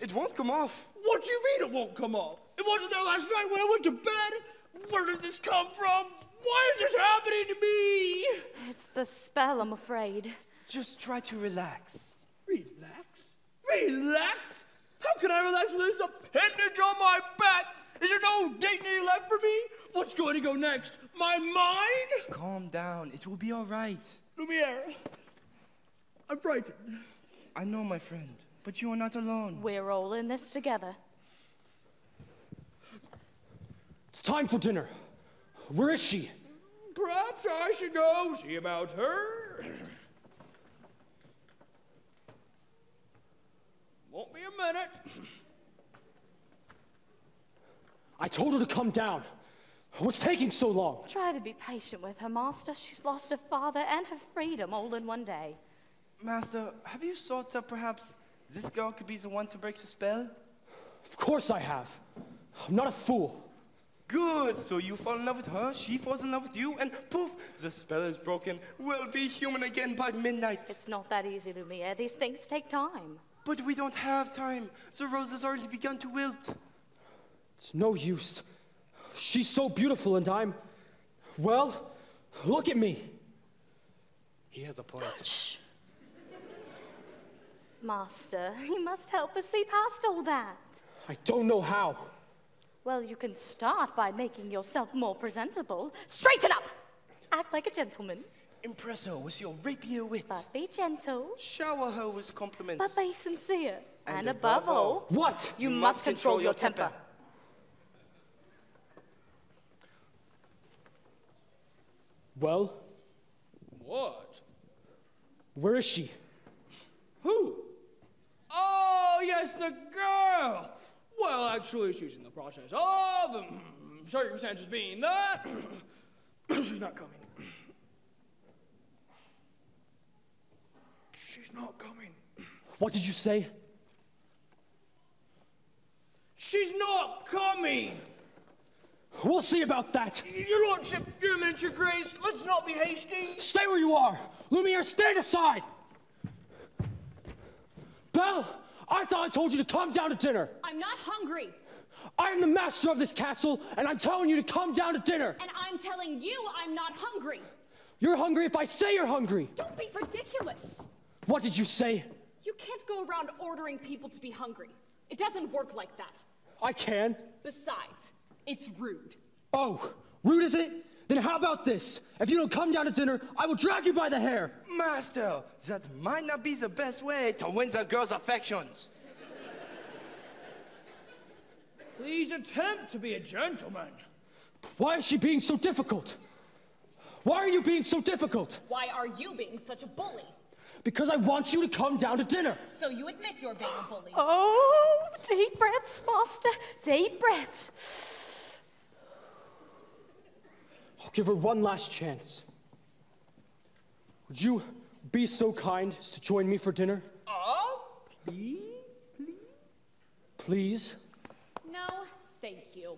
It won't come off. What do you mean it won't come off? It wasn't there last night when I went to bed. Where does this come from? Why is this happening to me? It's the spell, I'm afraid. Just try to relax. Relax? Relax? How can I relax with this appendage on my back? Is there no dignity left for me? What's going to go next? My mind? Calm down. It will be all right. Lumiere, I'm frightened. I know, my friend, but you are not alone. We're all in this together. It's time for dinner. Where is she? Perhaps I should go see about her. Won't be a minute. I told her to come down. What's taking so long? Try to be patient with her, Master. She's lost her father and her freedom all in one day. Master, have you thought that perhaps this girl could be the one to break the spell? Of course I have. I'm not a fool. Good, so you fall in love with her, she falls in love with you, and poof, the spell is broken. We'll be human again by midnight. It's not that easy, Lumiere. These things take time. But we don't have time. The rose has already begun to wilt. It's no use. She's so beautiful and I'm... Well, look at me. He has a point. Shh. Master, you must help us see past all that. I don't know how. Well, you can start by making yourself more presentable. Straighten up! Act like a gentleman. Impress her with your rapier wit. But be gentle. Shower her with compliments. But be sincere. And above all, what? You must control your temper. Well, What? where is she? Who? Oh, yes, the girl. Well, actually, she's in the process of circumstances being that she's not coming. She's not coming. What did you say? She's not coming. We'll see about that. Your lordship, your miniature grace, let's not be hasty. Stay where you are. Lumiere, stand aside. Belle, I thought I told you to come down to dinner. I'm not hungry. I am the master of this castle, and I'm telling you to come down to dinner. And I'm telling you I'm not hungry. You're hungry if I say you're hungry. Don't be ridiculous. What did you say? You can't go around ordering people to be hungry. It doesn't work like that. I can. Besides, it's rude. Oh, rude is it? Then how about this? If you don't come down to dinner, I will drag you by the hair. Master, that might not be the best way to win the girl's affections. Please attempt to be a gentleman. Why is she being so difficult? Why are you being so difficult? Why are you being such a bully? Because I want you to come down to dinner. So you admit you're being a bully. Oh, deep breaths, master. Deep breaths. I'll give her one last chance. Would you be so kind as to join me for dinner? Oh, please? Please? No, thank you.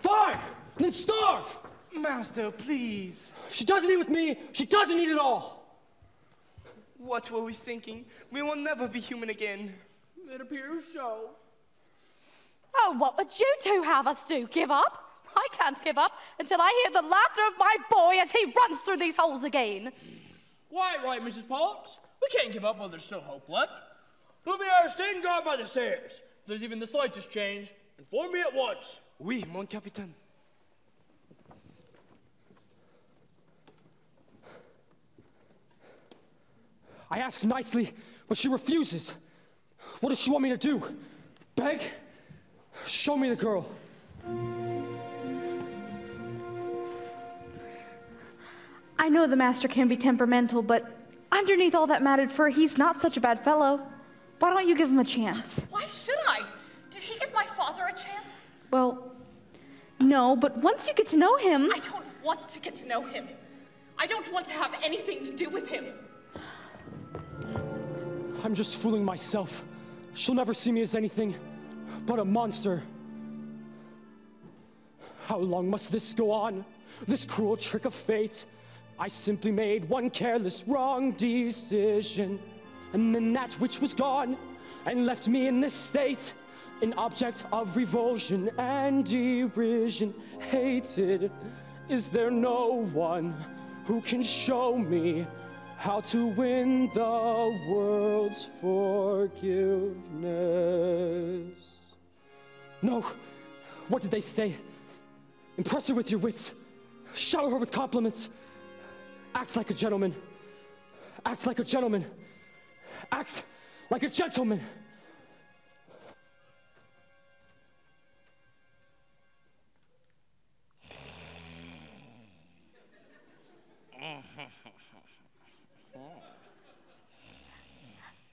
Fine! Then starve! Master, please. If she doesn't eat with me, she doesn't eat at all. What were we thinking? We will never be human again. It appears so. Oh, what would you two have us do? Give up? I can't give up until I hear the laughter of my boy as he runs through these holes again. Quite right, Mrs. Potts. We can't give up while there's still hope left. Lumiere, stand guard by the stairs. If there's even the slightest change, inform me at once. Oui, mon capitaine. I ask nicely, but she refuses. What does she want me to do? Beg? Show me the girl. I know the master can be temperamental, but underneath all that matted fur, he's not such a bad fellow. Why don't you give him a chance? Why should I? Did he give my father a chance? Well, no, but once you get to know him... I don't want to get to know him. I don't want to have anything to do with him. I'm just fooling myself. She'll never see me as anything but a monster. How long must this go on? This cruel trick of fate? I simply made one careless wrong decision, and then that which was gone and left me in this state, an object of revulsion and derision, hated. Is there no one who can show me how to win the world's forgiveness? No, what did they say? Impress her with your wits. Shower her with compliments. Act like a gentleman. Act like a gentleman. Act like a gentleman.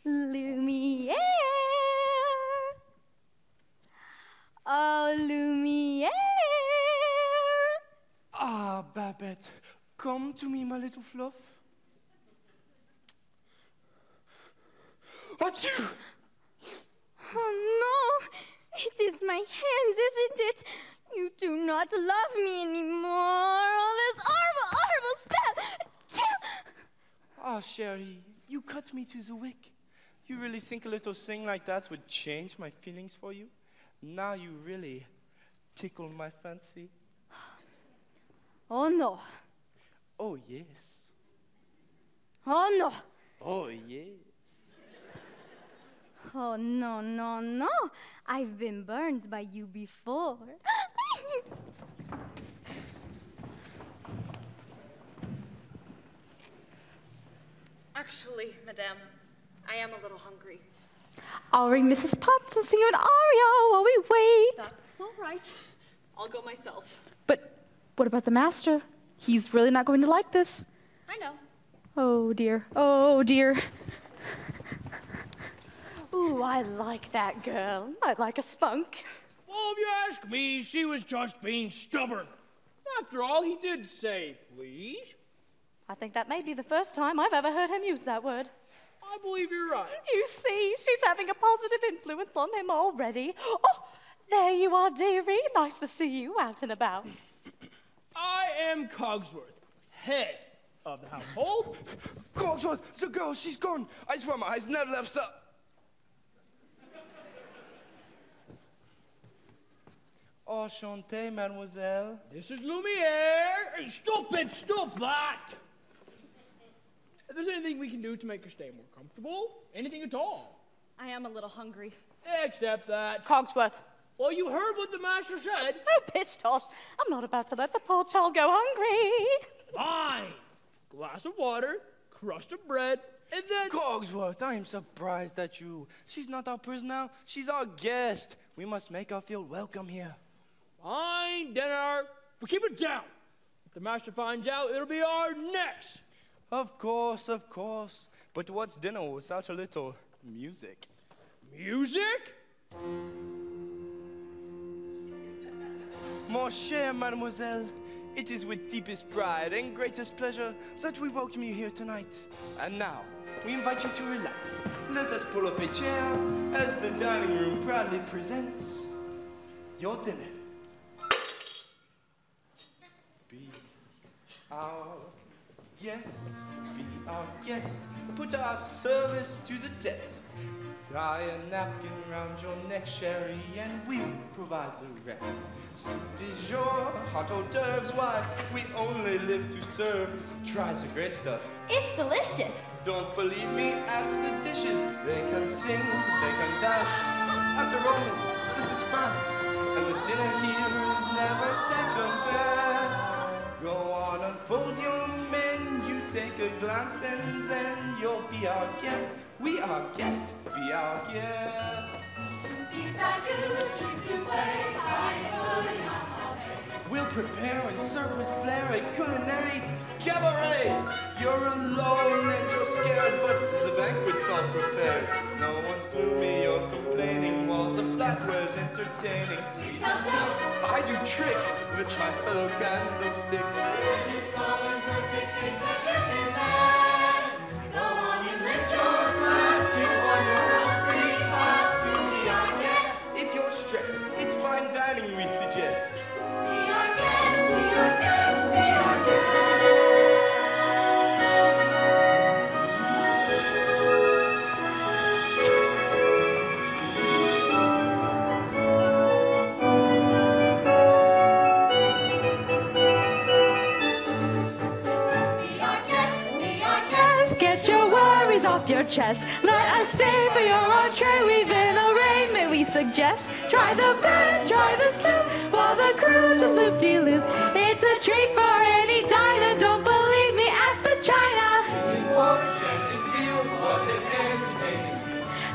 Lumiere. Oh, Lumiere. Ah, Babette, come to me, my little fluff. Achoo! Oh no, it is my hands, isn't it? You do not love me anymore. Oh, this horrible spell. Ah, Sherry, you cut me to the wick. You really think a little thing like that would change my feelings for you? Now you really tickle my fancy. Oh no. Oh, yes. Oh no. Oh, yes. Oh no, no, no. I've been burned by you before. Actually, Madame, I am a little hungry. I'll ring Mrs. Potts and sing you an aria while we wait. That's all right. I'll go myself. But what about the master? He's really not going to like this. I know. Oh dear, oh dear. Ooh, I like that girl. I'd like a spunk. Well, if you ask me, she was just being stubborn. After all, he did say, please. I think that may be the first time I've ever heard him use that word. I believe you're right. You see, she's having a positive influence on him already. Oh, there you are, dearie. Nice to see you out and about. I am Cogsworth, head of the household. Cogsworth, the girl, she's gone. I swear my eyes never left, sir. Enchanté, mademoiselle. This is Lumiere. Hey, stop it, stop that. If there's anything we can do to make her stay more comfortable, anything at all. I am a little hungry. Except that. Cogsworth. Well, you heard what the master said. Oh, pish tosh. I'm not about to let the poor child go hungry. Fine. Glass of water, crust of bread, and then... Cogsworth, I am surprised at you. She's not our prisoner, she's our guest. We must make her feel welcome here. Fine, dinner. But keep it down. If the master finds out, it'll be our necks. Of course, of course. But what's dinner without a little music? Music? Mon cher mademoiselle, it is with deepest pride and greatest pleasure that we welcome you here tonight. And now, we invite you to relax. Let us pull up a chair as the dining room proudly presents your dinner. Be our guest, be our guest, put our service to the test. Tie a napkin round your neck, Sherry, and we'll provide the rest. Soup du jour, hot hors d'oeuvres, why, we only live to serve. Try the great stuff. It's delicious. Don't believe me? Ask the dishes. They can sing, they can dance. After all, this is France, and the dinner here is never second best. Go on, unfold your menu, take a glance, and then you'll be our guest. We are guests, be our guest. We'll prepare and serve with flair a culinary cabaret. You're alone and you're scared, but the banquet's all prepared. No one's gloomy or complaining, walls of flatware's entertaining. We tell jokes. I do tricks with my fellow candlesticks. It's all in perfect taste that you can dance. Go on and lift your glass. You won your own free pass to be our guest. If you're stressed, it's fine dining we suggest. Be our guest, be our guest, be our guest. Off your chest. Let us say for your entree we've an arraignment we suggest. Try the bread, try the soup, while the cruise is loop-de-loop. It's a treat for any diner, don't believe me, ask the china.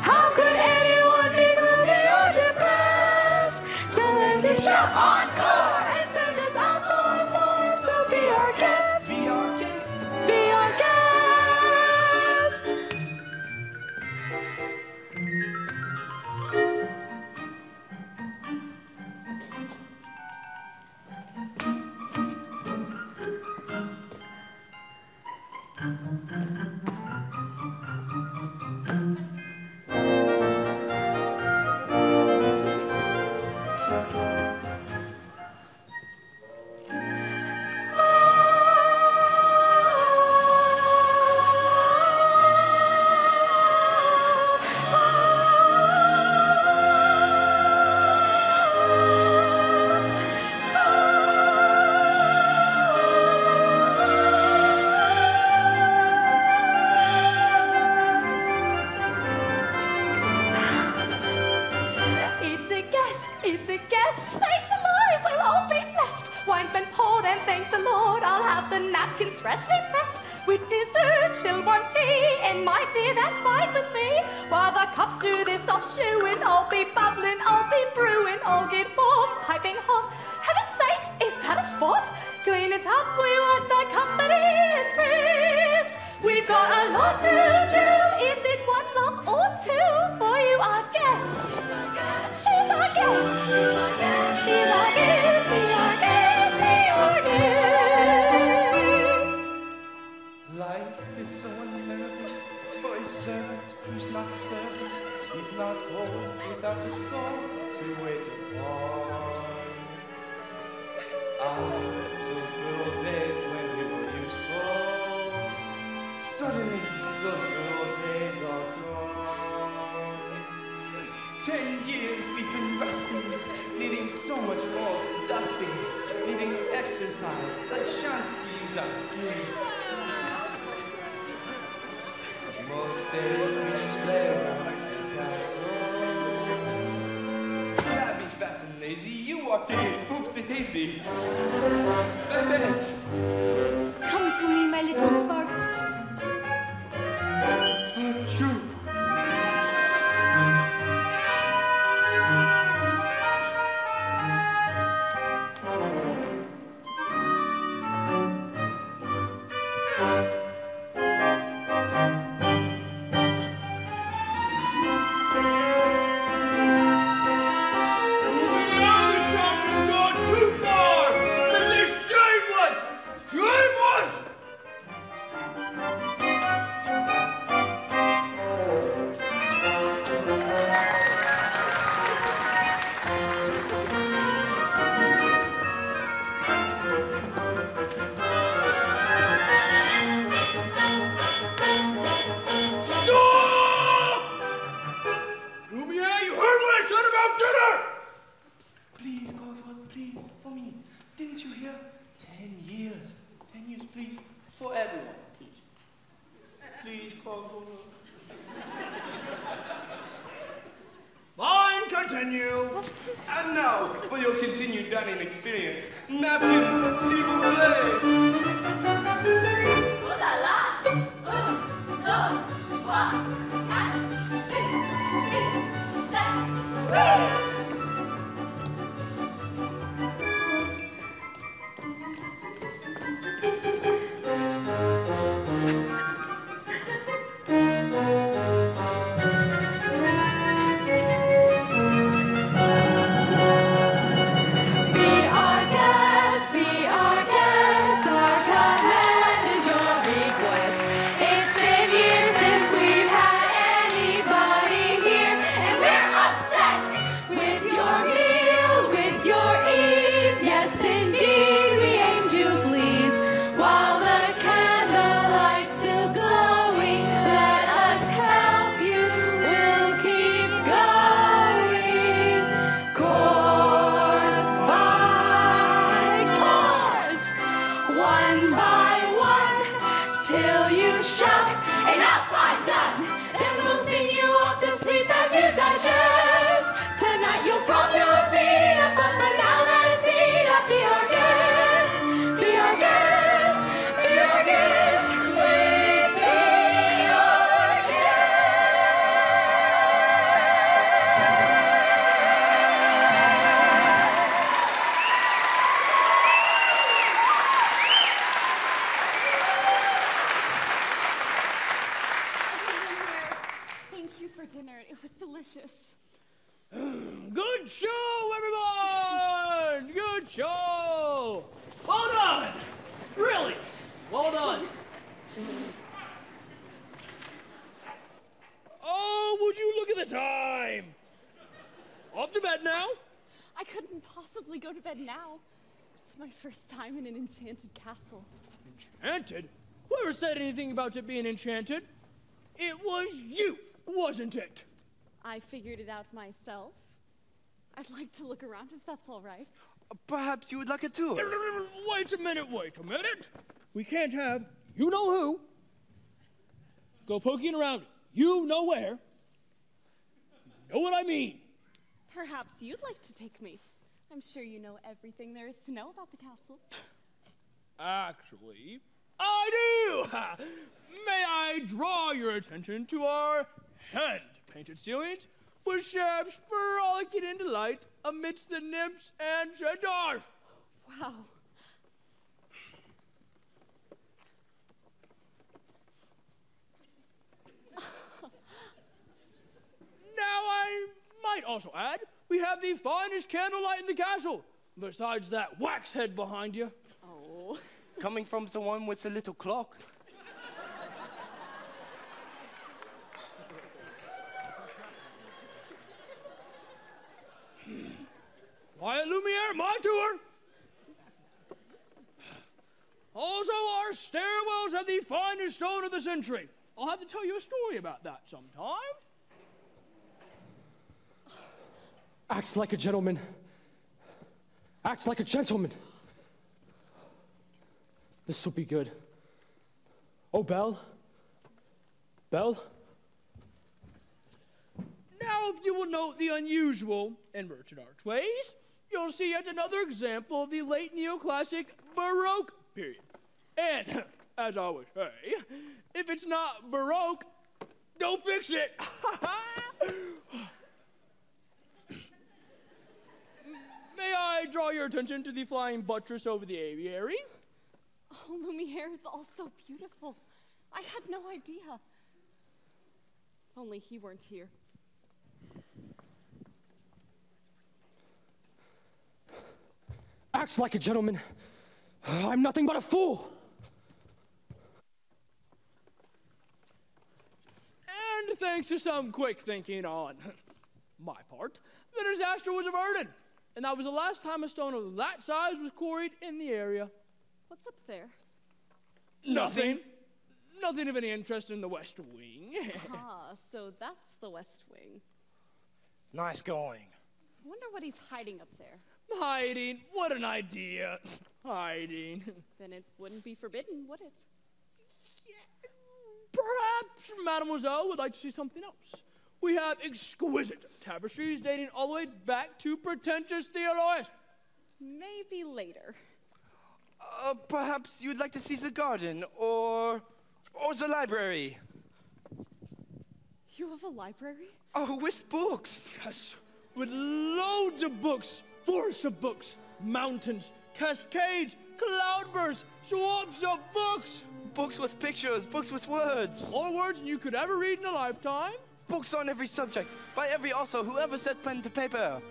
How could anyone be gloomy or depressed? Tell them to shout encore and send us out more and more. So be our guest, be our guest, be our guest. Wine's been poured and thank the Lord, I'll have the napkins freshly pressed. With dessert, she'll want tea, and my dear, that's fine with me. While the cups do this offshooing, I'll be bubbling, I'll be brewing, I'll get warm, piping hot. Heaven's sakes, is that a spot? Clean it up, we want the company impressed. We've got a lot to do. Is it one lump or two for you, our guest? She's our guest. She's our guest. She's our guest. She's our guest. She's our guest. Life is so unnerving for a servant who's not servant. He's not whole without a soul to wait upon. Those good old days when we were useful. Suddenly, those good old days are gone. 10 years we've been rusting, needing so much balls and dusting, needing exercise, a chance to use our skills. Most days we just lay around the castle. Flabby, fat and lazy, you walked in, oopsie daisy. Babette! Come to me, my little spark. True. And now, for your continued dining experience, napkins, s'il vous plaît. Ooh la la! 1, 2, 3, 4, 5, 6, 7, 8. Good show, everyone! Good show! Well done! Really, well done. Oh, would you look at the time? Off to bed now? I couldn't possibly go to bed now. It's my first time in an enchanted castle. Enchanted? Whoever said anything about it being enchanted? It was you, wasn't it? I figured it out myself. I'd like to look around if that's all right. Perhaps you would like a tour. Wait a minute. We can't have you-know-who go poking around you-know-where. You know what I mean? Perhaps you'd like to take me. I'm sure you know everything there is to know about the castle. Actually, I do! May I draw your attention to our hand-painted ceilings with shafts frolicking into light amidst the nymphs and centaurs? Wow. Now I might also add, we have the finest candlelight in the castle, besides that wax head behind you. Oh. Coming from someone with a little clock. Quiet Lumiere, my tour. Also, our stairwells have the finest stone of the century. I'll have to tell you a story about that sometime. Acts like a gentleman. Acts like a gentleman. This will be good. Oh, Belle? Belle? Now, if you will note the unusual in merchant archways, you'll see yet another example of the late neoclassic Baroque period. And, as I always say, if it's not Baroque, don't fix it. May I draw your attention to the flying buttress over the aviary? Oh, Lumiere, it's all so beautiful. I had no idea. If only he weren't here. Acts like a gentleman. I'm nothing but a fool. And thanks to some quick thinking on my part, the disaster was averted. And that was the last time a stone of that size was quarried in the area. What's up there? Nothing. Nothing of any interest in the West Wing. Ah, so that's the West Wing. Nice going. I wonder what he's hiding up there. Hiding? What an idea. Hiding. Then it wouldn't be forbidden, would it? Perhaps Mademoiselle would like to see something else. We have exquisite tapestries dating all the way back to pretentious Theolois. Maybe later. Perhaps you'd like to see the garden or the library. You have a library? Oh, with books. Yes, with loads of books, forests of books, mountains, cascades, cloudbursts, swamps of books. Books with pictures, books with words. More words than you could ever read in a lifetime. Books on every subject, by every author who ever set pen to paper.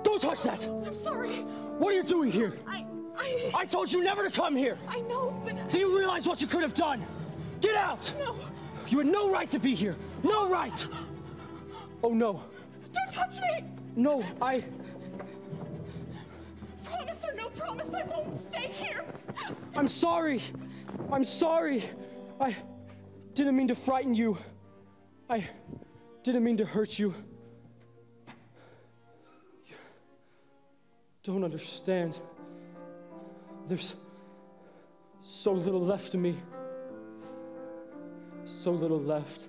Don't touch that! I'm sorry. What are you doing here? I told you never to come here! I know, but Do you realize what you could have done? Get out! No. You had no right to be here! No right! Oh, no. Don't touch me! No, Promise or no promise, I won't stay here. I'm sorry. I'm sorry. I didn't mean to frighten you. I didn't mean to hurt you. You don't understand. There's so little left of me. So little left.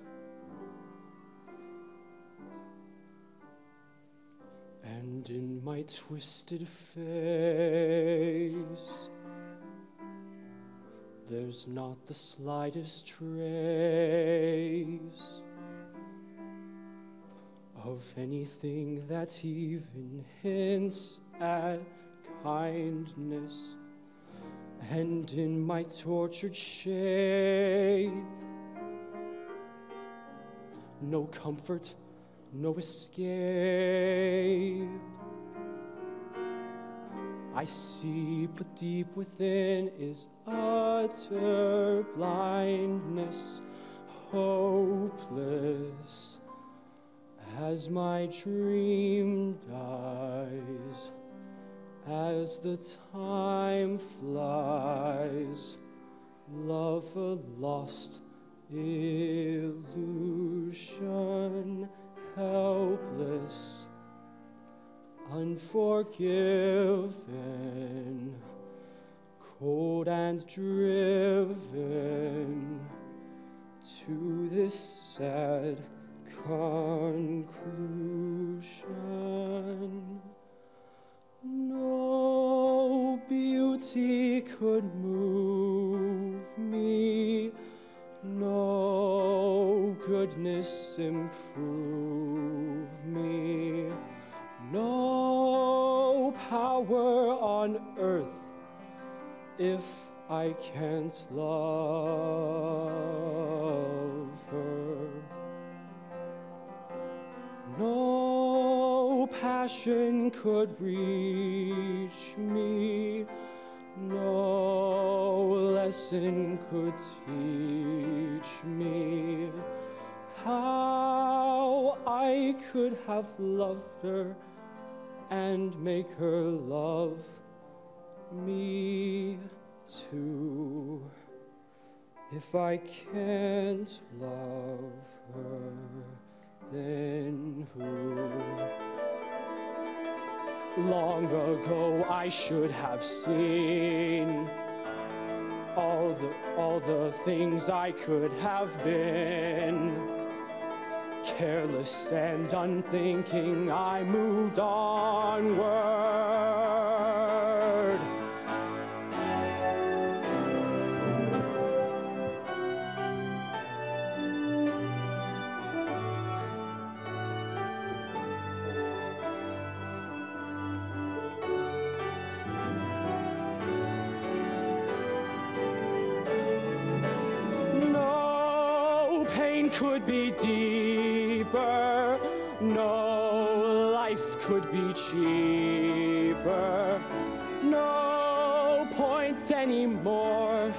And in my twisted face, there's not the slightest trace of anything that even hints at kindness. And in my tortured shape, no comfort, no escape. I see, but deep within is utter blindness, hopeless as my dream dies, as the time flies, love a lost illusion, helpless, unforgiven, cold and and driven to this sad conclusion. No beauty could move me, no goodness improve me, no power on earth if I can't love her. No passion could reach me, no lesson could teach me how I could have loved her and make her love me too. If I can't love her, then who? Long ago I should have seen all the things I could have been. Careless and unthinking, I moved onward. No pain could be deeper, no life could be cheaper, no point anymore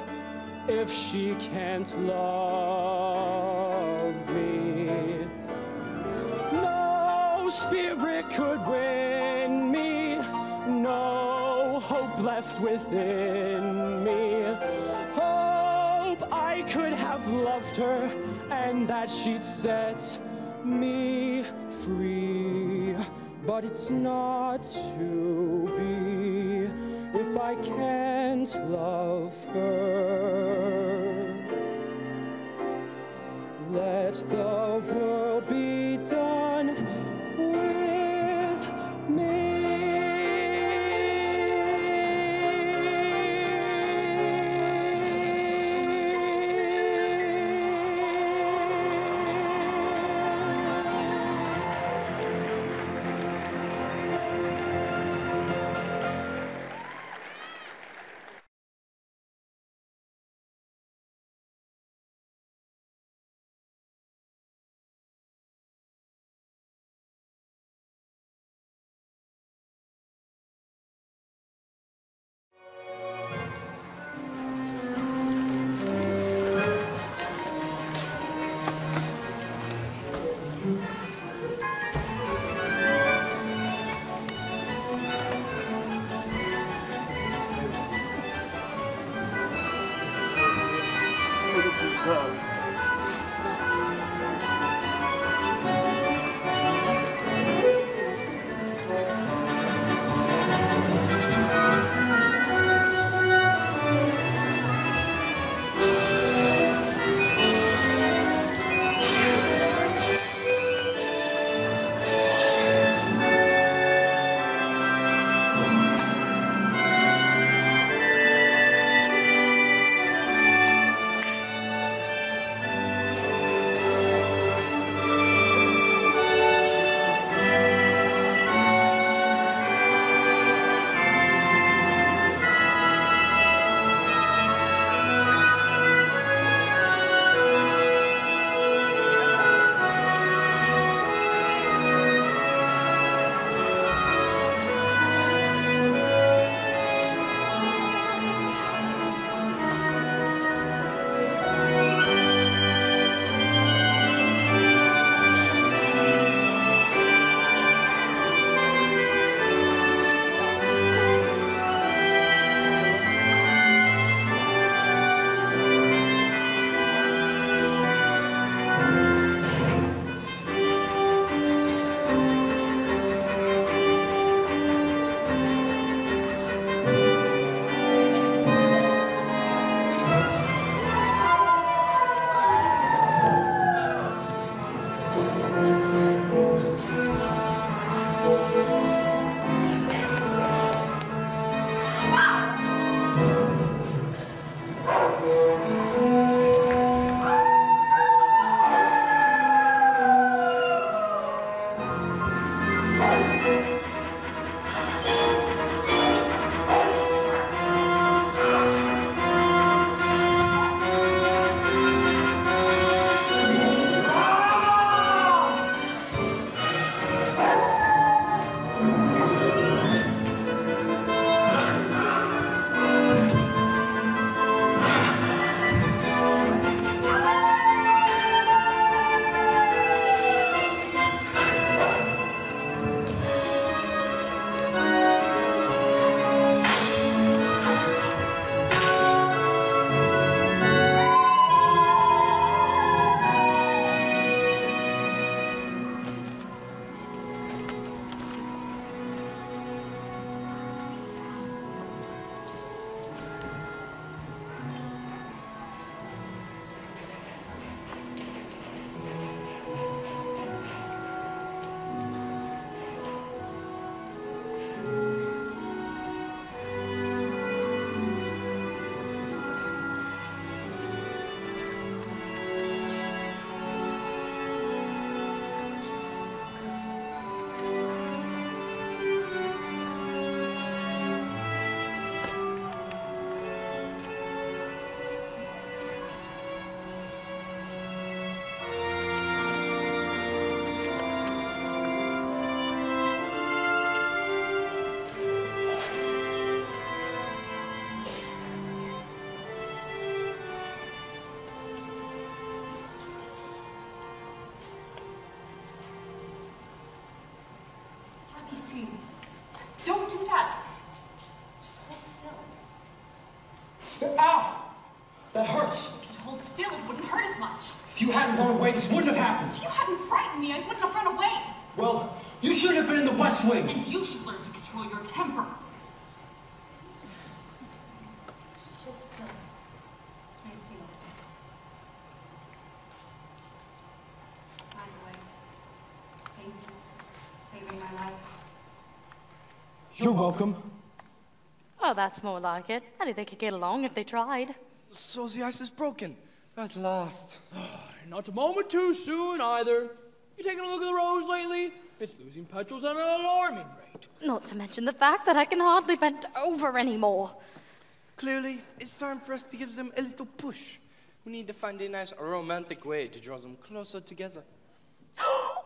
if she can't love me. No spirit could win me, no hope left within me. Hope I could have loved her and that she'd set me free. But it's not to be if I can't love her. Let the world be done with me. scene. Don't do that. Just hold still. Ow! That hurts. If you'd hold still, it wouldn't hurt as much. If you hadn't run away, this wouldn't have happened. If you hadn't frightened me, I wouldn't have run away. Well, you shouldn't have been in the West Wing. And you should learn to control your temper. Just hold still. It's my steal. By the way, thank you for saving my life. You're welcome. Oh, that's more like it. I think they could get along if they tried. So the ice is broken. At last. Not a moment too soon either. You taking a look at the rose lately? It's losing petals at an alarming rate. Not to mention the fact that I can hardly bend over anymore. Clearly, it's time for us to give them a little push. We need to find a nice romantic way to draw them closer together.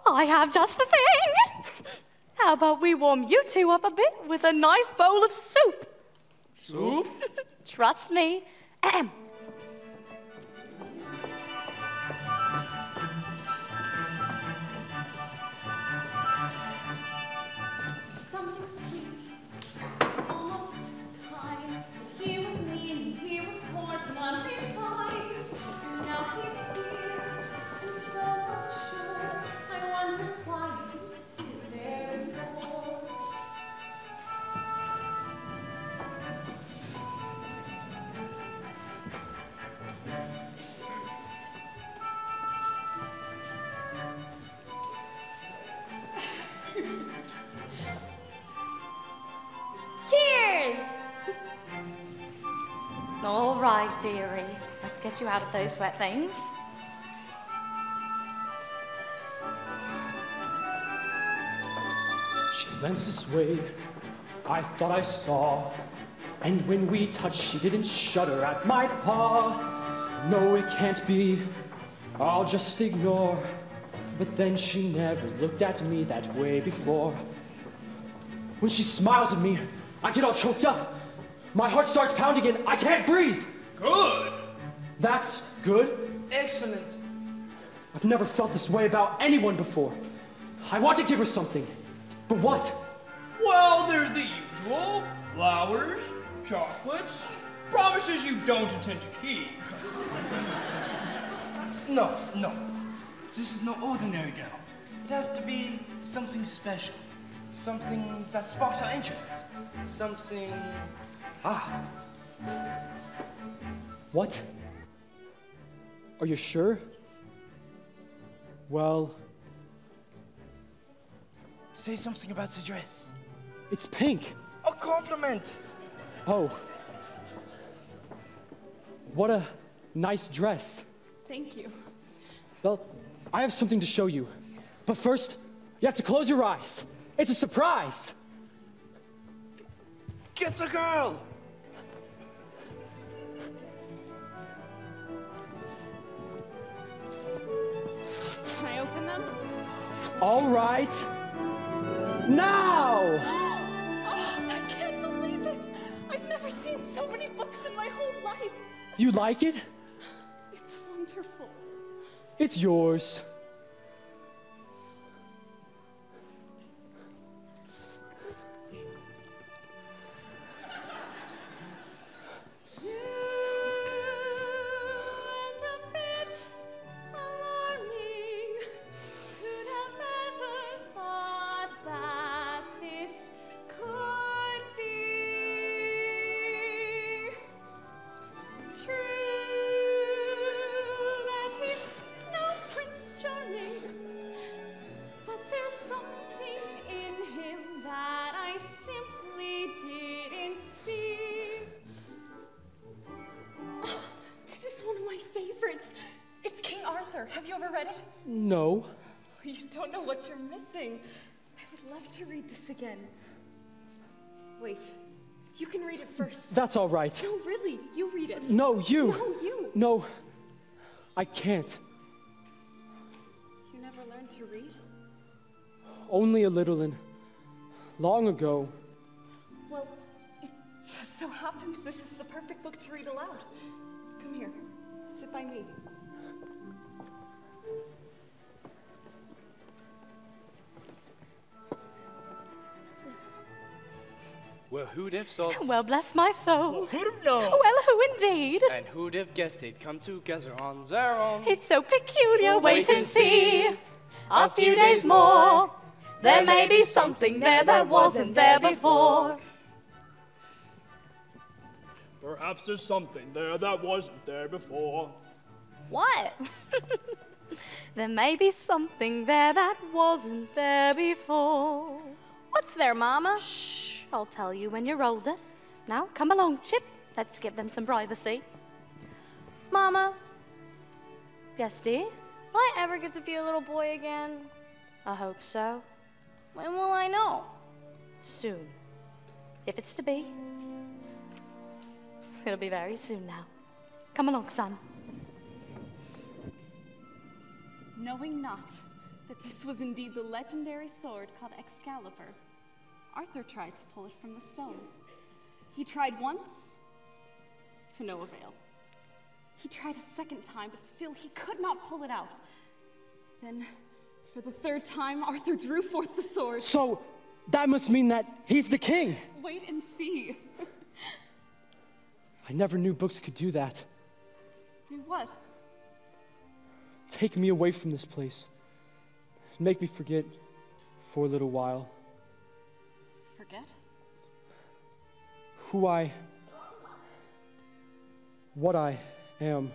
I have just the thing! How about we warm you two up a bit with a nice bowl of soup? Soup? Trust me. Ahem. Something sweet, almost kind. He was mean, he was coarse and unrefined. Now he's dear and so unsure. I wonder why he didn't sit there before. Cheers! All right, dearie. Let's get you out of those wet things. She leans this way, I thought I saw. And when we touched, she didn't shudder at my paw. No, it can't be, I'll just ignore. But then she never looked at me that way before. When she smiles at me, I get all choked up. My heart starts pounding and I can't breathe. Good. That's good. Excellent. I've never felt this way about anyone before. I want to give her something. But what? Well, there's the usual. Flowers, chocolates, promises you don't intend to keep. No. This is no ordinary girl. It has to be something special. Something that sparks our interest. Something... What? Are you sure? Well... Say something about the dress. It's pink. A compliment. Oh. What a nice dress. Thank you. Well, I have something to show you. But first, you have to close your eyes. It's a surprise. Get the girl. Can I open them? All right. Now! Oh, I can't believe it! I've never seen so many books in my whole life. You like it? It's wonderful. It's yours. Have you ever read it? No. You don't know what you're missing. I would love to read this again. Wait, you can read it first. That's all right. No, really, you read it. No, you. No, you. No, I can't. You never learned to read? Only a little and long ago. Well, it just so happens this is the perfect book to read aloud. Come here, sit by me. Well, who'd have thought? Well, bless my soul. Well, who'd have known? Well, who indeed? And who'd have guessed they'd come together on their own? It's so peculiar. Wait and see. A few days more. There may be something there that wasn't there before. Perhaps there's something there that wasn't there before. What? There may be something there that wasn't there before. What's there, Mama? Shh, I'll tell you when you're older. Now, come along, Chip. Let's give them some privacy. Mama, Yes, dear? will I ever get to be a little boy again? I hope so. When will I know? Soon. If it's to be. It'll be very soon now. Come along, son. Knowing not that this was indeed the legendary sword called Excalibur, Arthur tried to pull it from the stone. He tried once, to no avail. He tried a second time, but still he could not pull it out. Then, for the third time, Arthur drew forth the sword. So, that must mean that he's the king. Wait and see. I never knew books could do that. Do what? Take me away from this place. Make me forget for a little while Forget? what I am.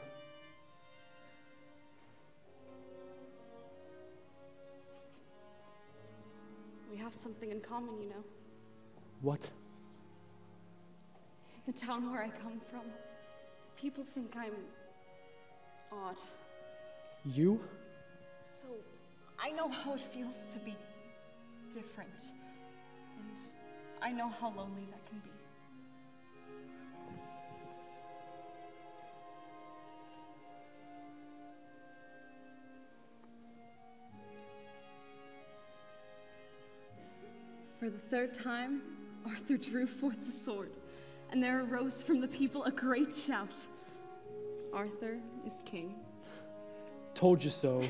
We have something in common, you know. What? In the town where I come from, people think I'm odd. You? So I know how it feels to be different. And I know how lonely that can be. For the third time, Arthur drew forth the sword, and there arose from the people a great shout. Arthur is king. Told you so.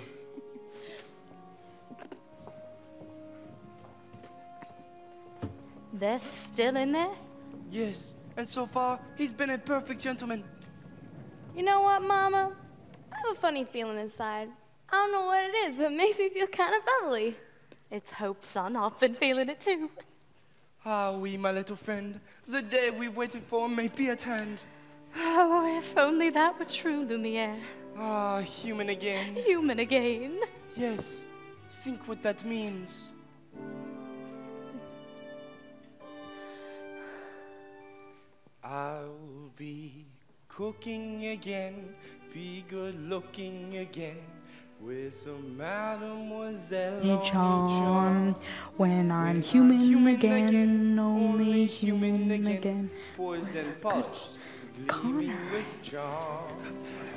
They're still in there? Yes, and so far, he's been a perfect gentleman. You know what, Mama? I have a funny feeling inside. I don't know what it is, but it makes me feel kind of bubbly. It's hope, son. I've been feeling it too. Ah, oui, my little friend. The day we've waited for may be at hand. Oh, if only that were true, Lumiere. Ah, human again. Human again. Yes, think what that means. I'll be cooking again, be good looking again, with some Mademoiselle Charm. When I'm human again, only human again. Poised and polished, gleaming with charm.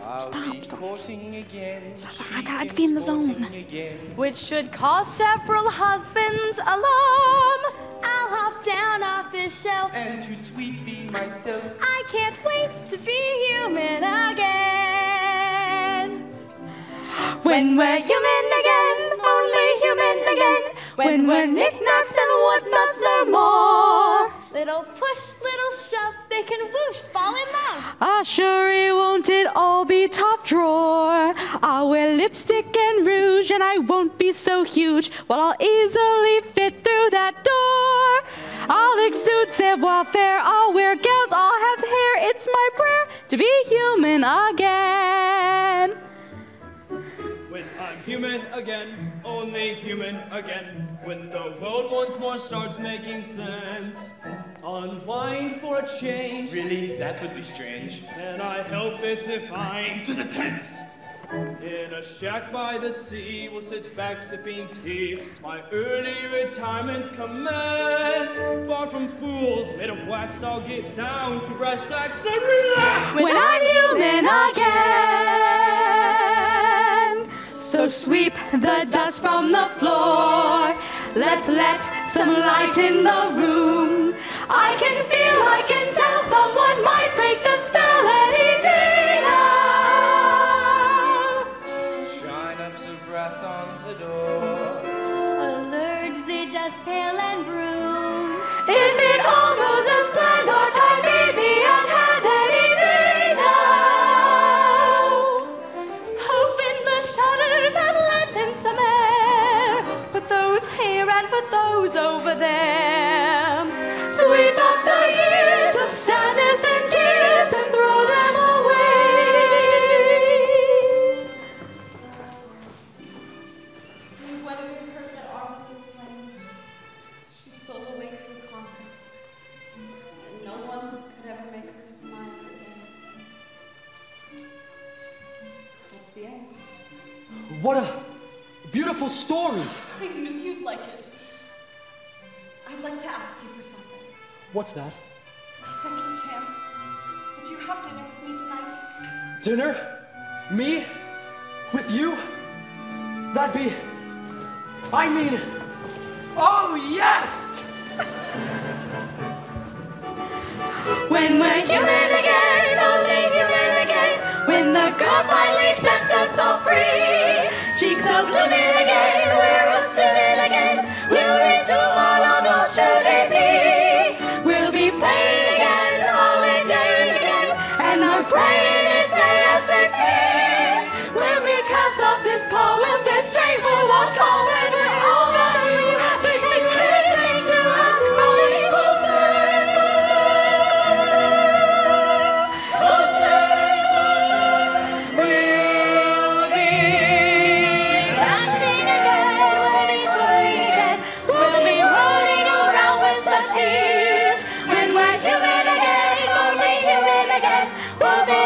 I'll be courting again, I gotta be in the zone. Which should cause several husbands alarm. I'll hop down off this shelf. And to sweet be myself. I can't wait to be human again. When we're human again, only human again. When we're knickknacks and whatnots no more. Little push, little shove, they can whoosh, fall in love. Ah, sure, won't it all be top drawer? I'll wear lipstick and rouge, and I won't be so huge. Well, I'll easily fit through that door. I'll exude savoir-faire, I'll wear gowns, I'll have hair. It's my prayer to be human again. When I'm human again, only human again. When the world once more starts making sense. Unwind for a change. Really, that would be strange. Can I help it if I'm to the tense? In a shack by the sea, we'll sit back sipping tea. My early retirement commence. Far from fools made of wax, I'll get down to brass tacks and relax. When I'm human again, so sweep the dust from the floor. Let's let some light in the room. I can feel, I can tell someone might break the spell any day now. Shine up some brass on the door. Alert the dust pail and broom. If it all goes at those over there. Sweep up the years of sadness and tears and throw them away. When Guinevere heard that Arthur was slain, she stole away to a convent, and no one could ever make her smile again. That's the end. What a beautiful story. I knew you'd like it. I'd like to ask you for something. What's that? My second chance. Would you have dinner with me tonight? Dinner? Me? With you? That'd be... I mean... Oh, yes! When we're human again, only human again, when the girl finally sets us all free, cheeks are blooming again, we're assuming again, we'll resume our long lost journey. We'll be playing again, holiday again, and our praying is ASAP. When we cast off this pole, we'll stand straight, we'll walk tall, and we're all gonna do things to great things to us, rolling closer and closer.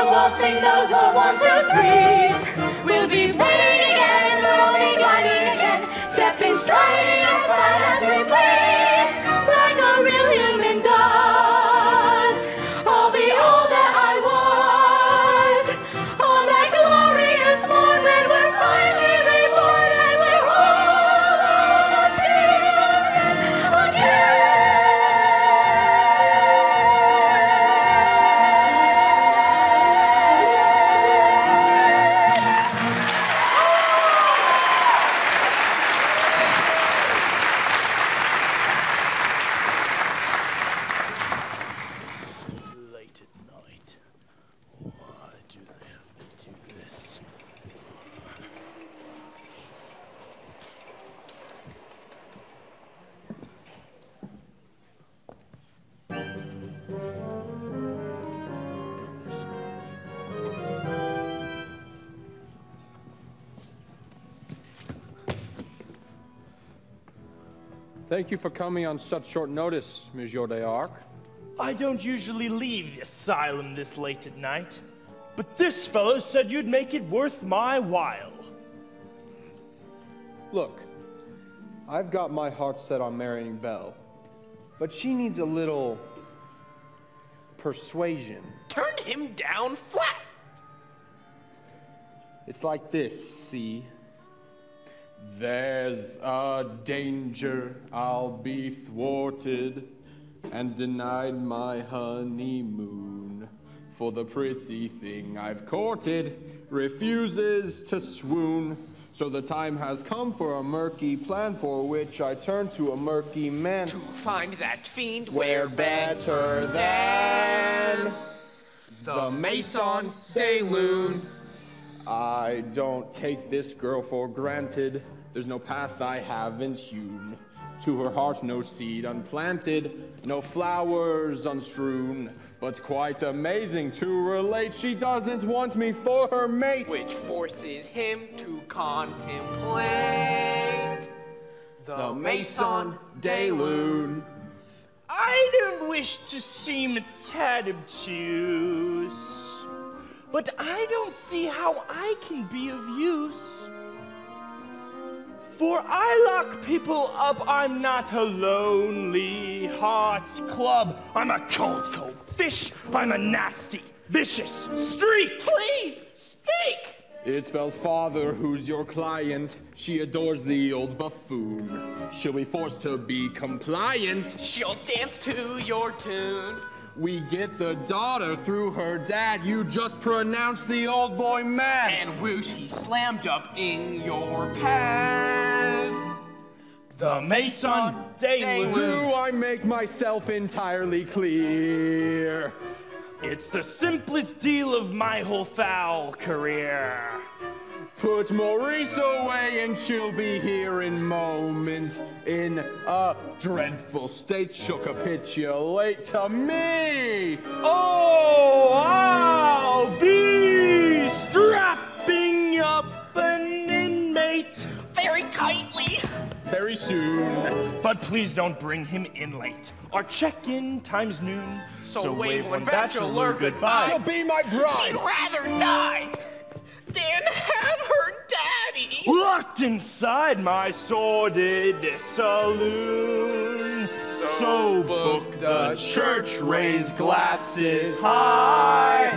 Waltzing those old 1, 2, 3s. We'll be playing again, we'll be gliding again, stepping, striding as fast as we please, like a real human does. I'll be all that I was on that glorious morn when we're finally reborn and we're all on again. Thank you for coming on such short notice, Monsieur d'Arc. I don't usually leave the asylum this late at night, but this fellow said you'd make it worth my while. Look, I've got my heart set on marrying Belle, but she needs a little persuasion. Turn him down flat. It's like this, see? There's a danger I'll be thwarted and denied my honeymoon, for the pretty thing I've courted refuses to swoon. So the time has come for a murky plan, for which I turn to a murky man. To find that fiend we're better than the Maison de Lune. I don't take this girl for granted. There's no path I haven't hewn. To her heart no seed unplanted, no flowers unstrewn. But quite amazing to relate, she doesn't want me for her mate. Which forces him to contemplate the Maison de Lune. I don't wish to seem a tad obtuse, but I don't see how I can be of use. For I lock people up, I'm not a lonely hearts club. I'm a cold, cold fish, I'm a nasty, vicious streak. Please, speak! It's Belle's father who's your client. She adores the old buffoon. She'll be forced to be compliant. She'll dance to your tune. We get the daughter through her dad. You just pronounced the old boy mad. And whoosh, he slammed up in your pad. The Maison de Lune. Do I make myself entirely clear? It's the simplest deal of my whole foul career. Put Maurice away and she'll be here in moments. In a dreadful state, she'll capitulate to me. Oh, I'll be strapping up an inmate very tightly. Very soon. But please don't bring him in late. Our check-in time's noon. So wave one bachelor goodbye. She'll be my bride. She'd rather die than have her daddy locked inside my sordid saloon. So book the church, raise glasses high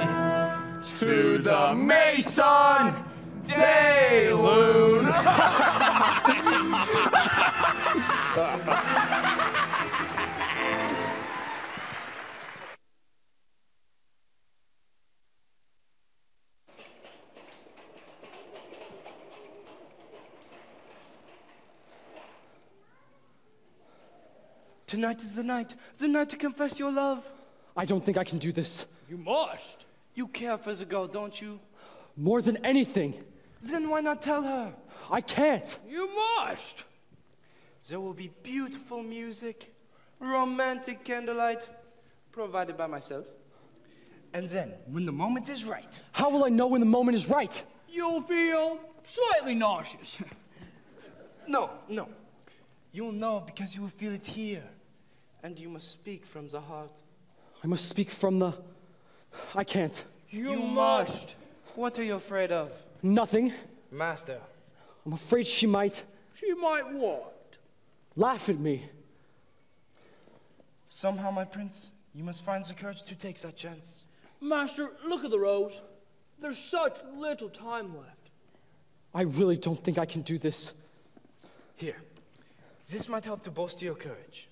to the Mason Day Loon. Tonight is the night to confess your love. I don't think I can do this. You must. You care for the girl, don't you? More than anything. Then why not tell her? I can't. You must. There will be beautiful music, romantic candlelight, provided by myself. And then, when the moment is right... How will I know when the moment is right? You'll feel slightly nauseous. No. You'll know because you will feel it here. And you must speak from the heart. I must speak from the... I can't. You must. What are you afraid of? Nothing. Master. I'm afraid she might... She might what? Laugh at me. Somehow, my prince, you must find the courage to take that chance. Master, look at the rose. There's such little time left. I really don't think I can do this. Here. This might help to bolster your courage.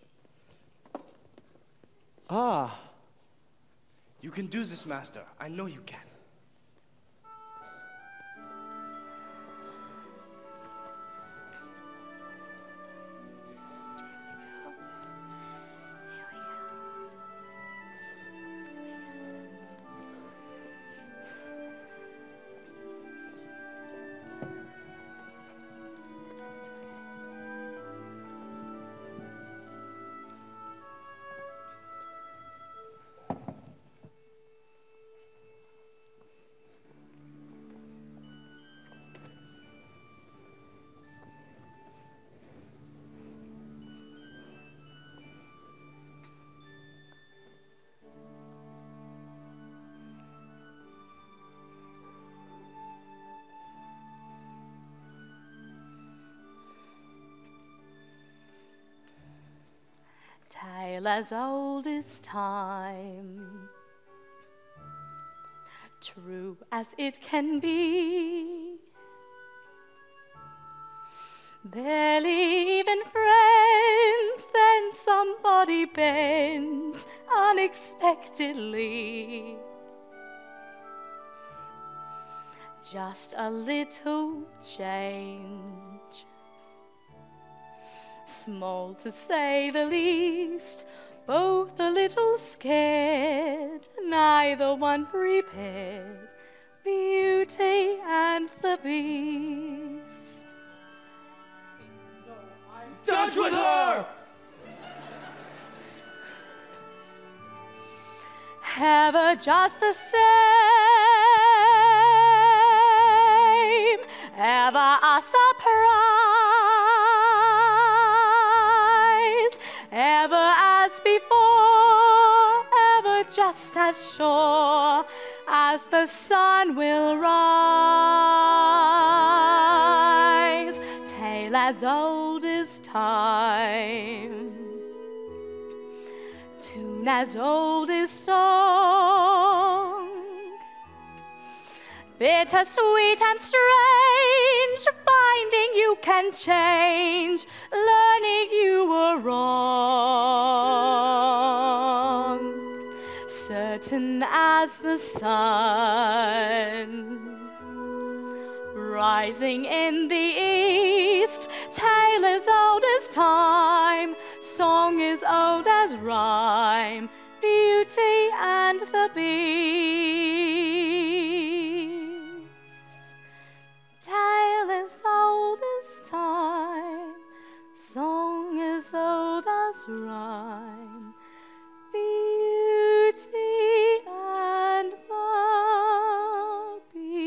Ah. You can do this, Master. I know you can. Tale as old as time, true as it can be. Barely even friends, then somebody bends unexpectedly. Just a little change, small to say the least, both a little scared, neither one prepared, Beauty and the Beast. Dance with her! Ever just the same, ever a surprise, ever as before, ever just as sure as the sun will rise. Tale as old as time, tune as old as song, bitter, sweet, and strange, finding you can change, learning you were wrong. Certain as the sun, rising in the east, tale as old as time, song as old as rhyme, Beauty and the Beast. rhyme. Beauty and the Beast.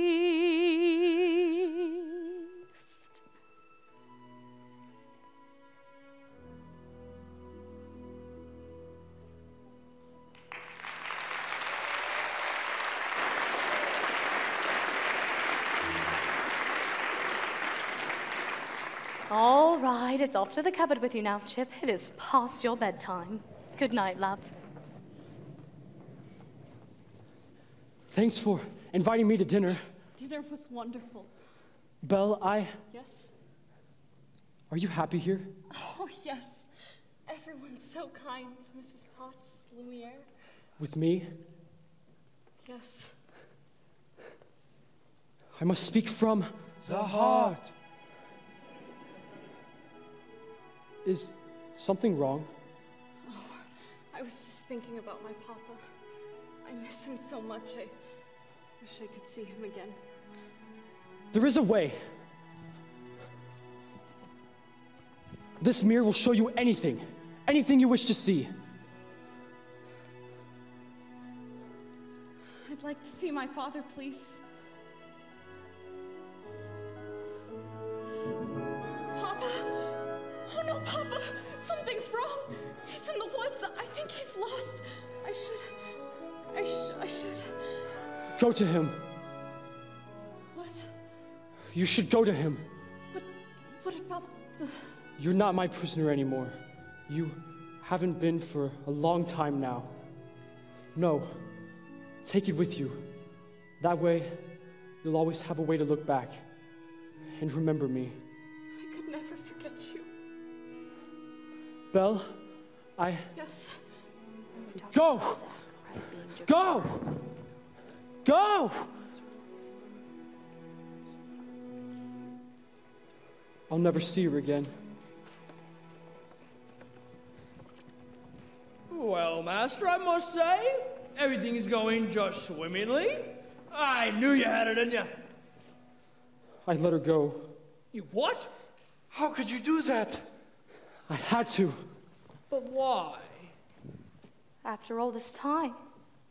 All right, it's off to the cupboard with you now, Chip. It is past your bedtime. Good night, love. Thanks for inviting me to dinner. Dinner was wonderful. Belle, Yes? are you happy here? Oh, yes. Everyone's so kind. Mrs. Potts, Lumiere. With me? Yes. I must speak from The heart. Is something wrong? Oh, I was just thinking about my papa. I miss him so much. I wish I could see him again. There is a way. This mirror will show you anything you wish to see. I'd like to see my father, please. Papa! Oh no, Papa! Something's wrong! He's in the woods. I think he's lost. I should. Go to him. What? You should go to him. But what about the... You're not my prisoner anymore. You haven't been for a long time now. No, take it with you. That way, you'll always have a way to look back and remember me. I could never forget you. Belle, Yes. Go! Go! Go! I'll never see her again. Well, Master, I must say, everything is going just swimmingly. I knew you had it in you. I let her go. You what? How could you do that? I had to. But why? After all this time,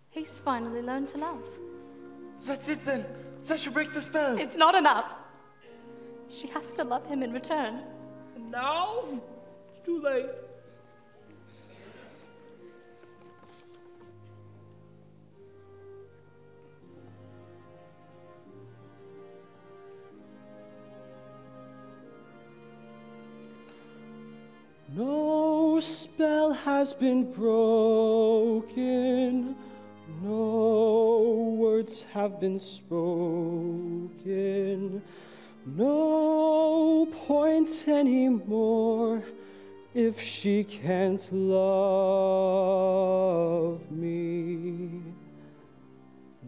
he's finally learned to love. That's it then. Sasha breaks the spell. It's not enough. She has to love him in return. And now, it's too late. No spell has been broken. No words have been spoken. No point anymore if she can't love me.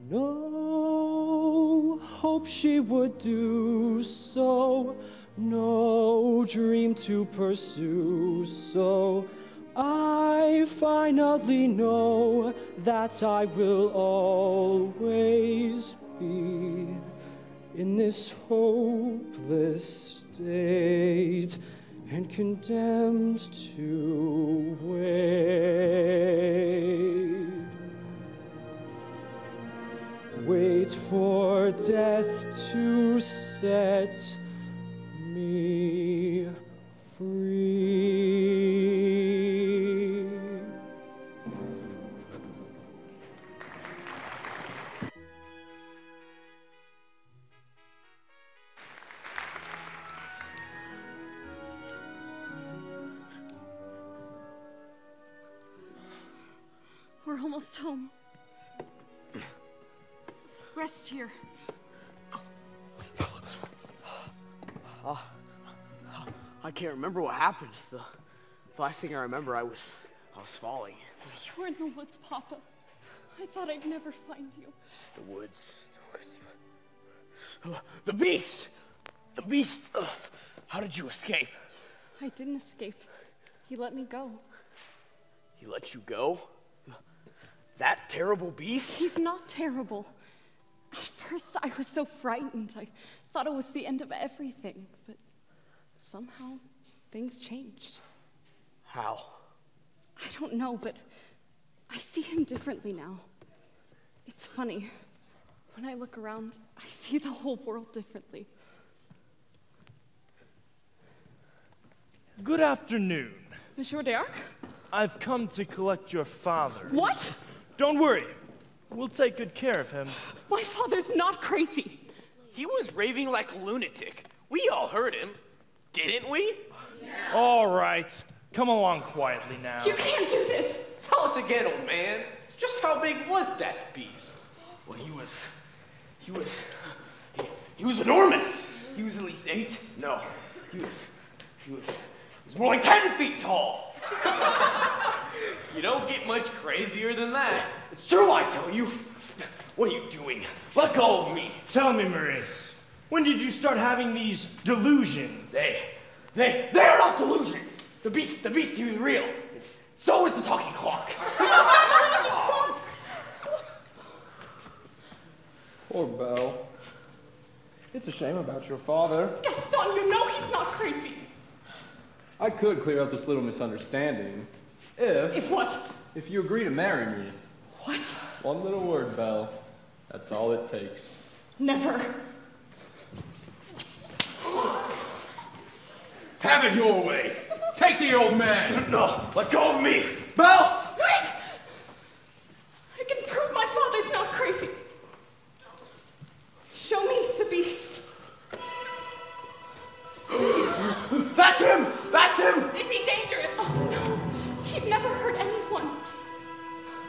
No hope she would do so. No dream to pursue, so I finally know that I will always be in this hopeless state and condemned to wait for death to set me free. We're almost home. Rest here. I can't remember what happened. The last thing I remember, I was falling. You were in the woods, Papa. I thought I'd never find you. The woods. The beast! The beast! How did you escape? I didn't escape. He let me go. He let you go? That terrible beast? He's not terrible. At first, I was so frightened. I thought it was the end of everything, but somehow things changed. How? I don't know, but I see him differently now. It's funny. When I look around, I see the whole world differently. Good afternoon. Monsieur d'Arc? I've come to collect your father. What? Don't worry. We'll take good care of him. My father's not crazy. He was raving like a lunatic. We all heard him, didn't we? All right. Come along quietly now. You can't do this! Tell us again, old man. Just how big was that beast? Well, he was enormous. He was at least 8. No, he was more like 10 feet tall. You don't get much crazier than that. It's true, I tell you. What are you doing? Let go of me. Tell me, Maurice, when did you start having these delusions? They are not delusions. The beast is real. So is the talking clock. Poor Belle. It's a shame about your father. Gaston, you know he's not crazy. I could clear up this little misunderstanding. If what? If you agree to marry me. What? One little word, Belle. That's all it takes. Never. Have it your way. Take the old man. No, let go of me. Belle! Wait! I can prove my father's not crazy. Show me the beast. That's him! That's him! Is he dangerous? Oh, no. He'd never hurt anyone.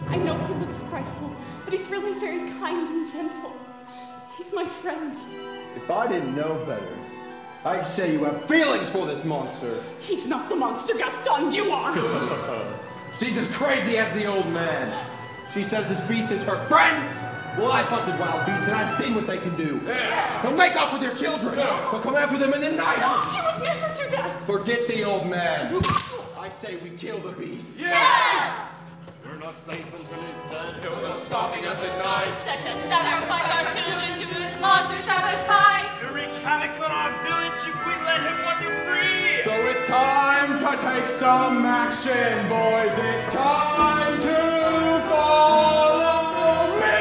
I know he looks frightful, but he's really very kind and gentle. He's my friend. If I didn't know better, I'd say you have feelings for this monster. He's not the monster, Gaston, you are! She's as crazy as the old man. She says this beast is her friend. Well, I've hunted wild beasts and I've seen what they can do. Yeah. They'll make off with their children. They'll come after them in the night. No, you would never do that! Forget the old man. I say we kill the beast. Yeah! We're not safe until he's dead. No one's stopping us at night. Let us sacrifice our children to his monstrous appetite. To wreak havoc on our village if we let him wander free. So it's time to take some action, boys. It's time to follow me.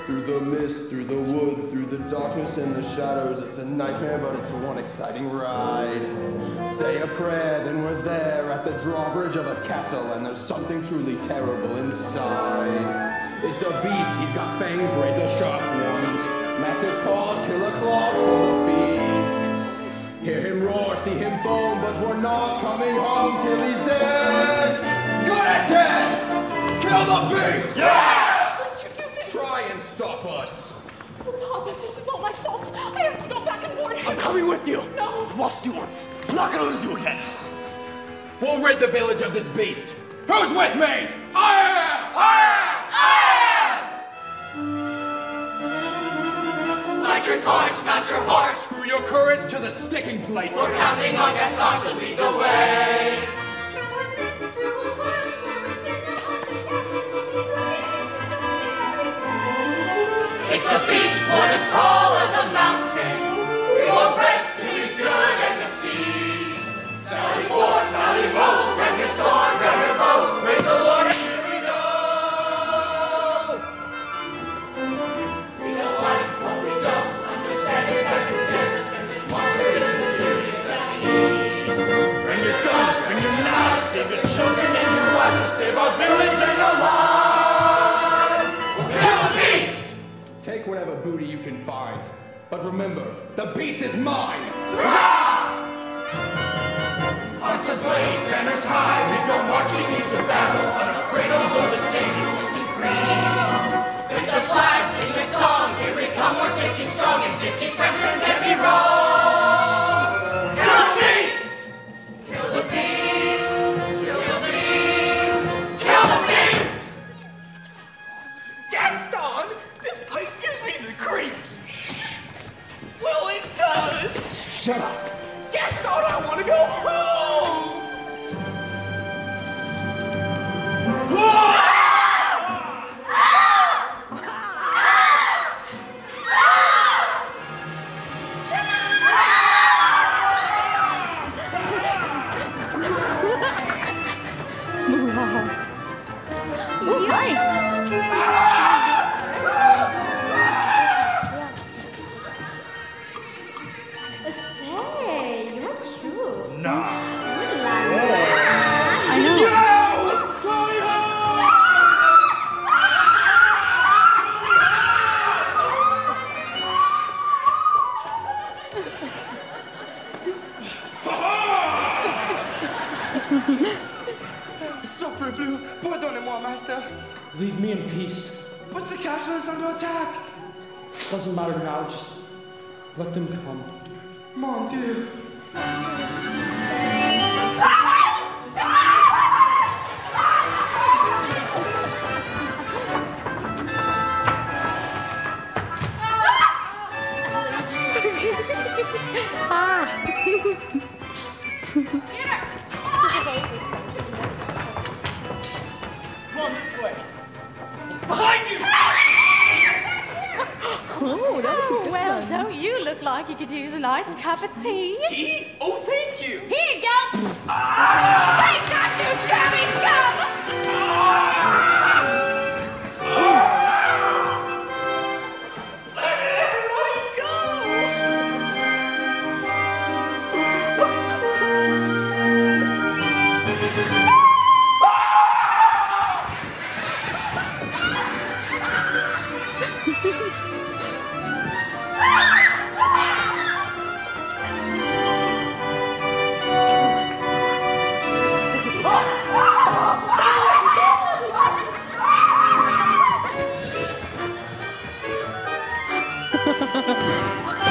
Through the mist, through the wood, through the darkness and the shadows. It's a nightmare, but it's one exciting ride. Say a prayer, then we're there at the drawbridge of a castle, and there's something truly terrible inside. It's a beast, he's got fangs, razor-sharp ones, massive paws, killer claws for the feast. Hear him roar, see him foam, but we're not coming home till he's dead. Good at dead! Kill the beast! Yeah! Don't you do this! Try and stop us. Oh, Papa, this is all my fault. I have to go back and warn him. I'm coming with you. No. I've lost you once. I'm not gonna lose you again. We'll rid the village of this beast. Who's with me? I am! Light your torch, mount your horse. Screw your courage to the sticking place. We're counting on Gaston to lead the way. It's a beast born as tall as a mountain. We won't rest till he's good and the seas. Sally forth, tally ho, grab your sword, grab your bow, praise the Lord, and here we go. We don't like what we don't understand it, that can stand us, and this monster is mysterious at ease. Bring your guns, bring your knives, save your children and your wives, or save our village and our lives. We'll kill the beast! Take whatever booty you can find. But remember, the beast is mine! Hearts ablaze, banners high, we go marching into battle, unafraid although the dangers just increase. Raise a flag, sing a song, here we come, we're 50 strong, and 50 Frenchmen can't be wrong. Kill the beast! Kill the beast! Kill the beast! Kill the beast! Gaston, this place gives me the creeps. Well, it does. Shut up! Gaston, I want to go home. I know. Sacre bleu, pardonnez-moi, master. Leave me in peace. But the castle is under attack. Doesn't matter now, just let them come. Mon Dieu. Run this way. Behind you! Oh, that's a good well, don't you look like you could use a nice cup of tea? Tea? Oh, thank you. Here you go. Take that, you scabby scum! Let everybody go!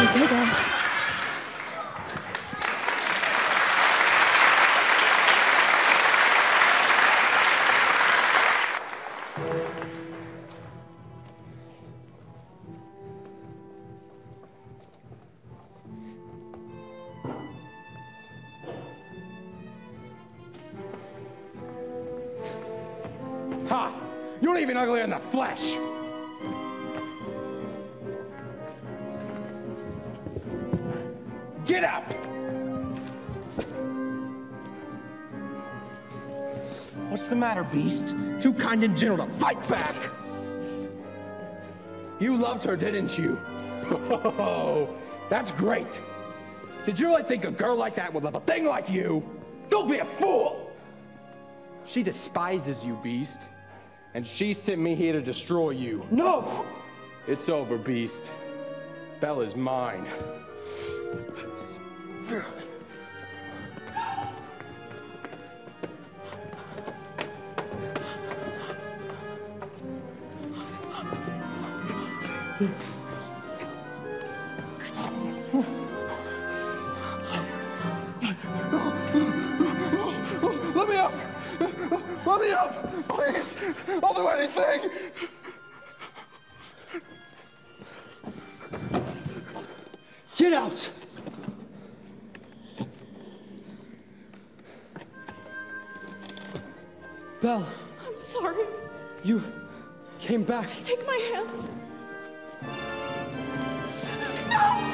Okay, guys. Ha! You're even uglier in the flesh! Get up! What's the matter, Beast? Too kind and gentle to fight back. You loved her, didn't you? Oh, that's great. Did you really think a girl like that would love a thing like you? Don't be a fool! She despises you, Beast. And she sent me here to destroy you. No! It's over, Beast. Bella's mine. Let me up! Let me up! Please! I'll do anything! Get out! Belle, I'm sorry. you came back. Take my hand. No!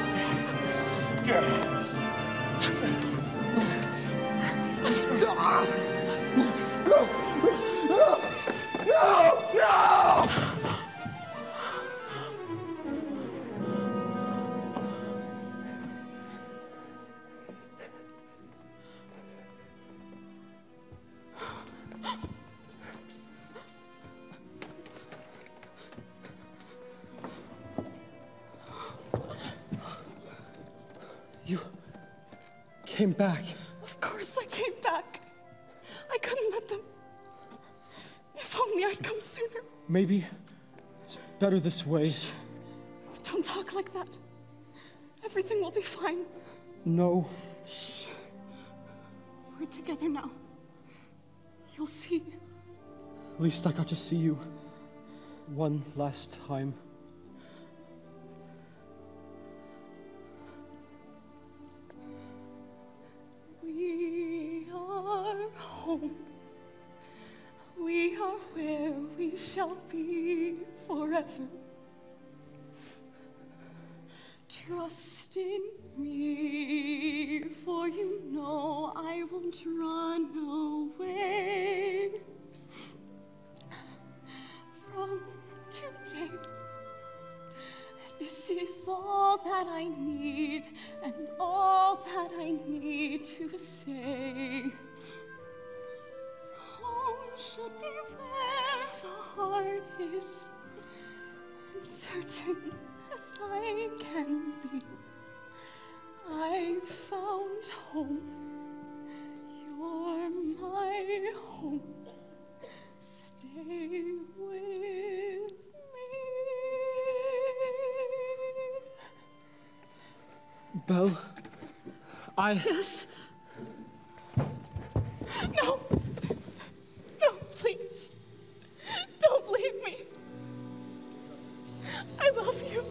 You came back. Of course I came back. I couldn't let them. If only I'd come sooner. Maybe it's better this way. Don't talk like that. Everything will be fine. No. Shh. We're together now. You'll see. At least I got to see you one last time. We are home. We are where we shall be forever. Trust in me, for you know I won't run away. From today, this is all that I need, and all that I need to say. at home. You're my home. Stay with me. Belle, Yes. No. No, please. Don't leave me. I love you.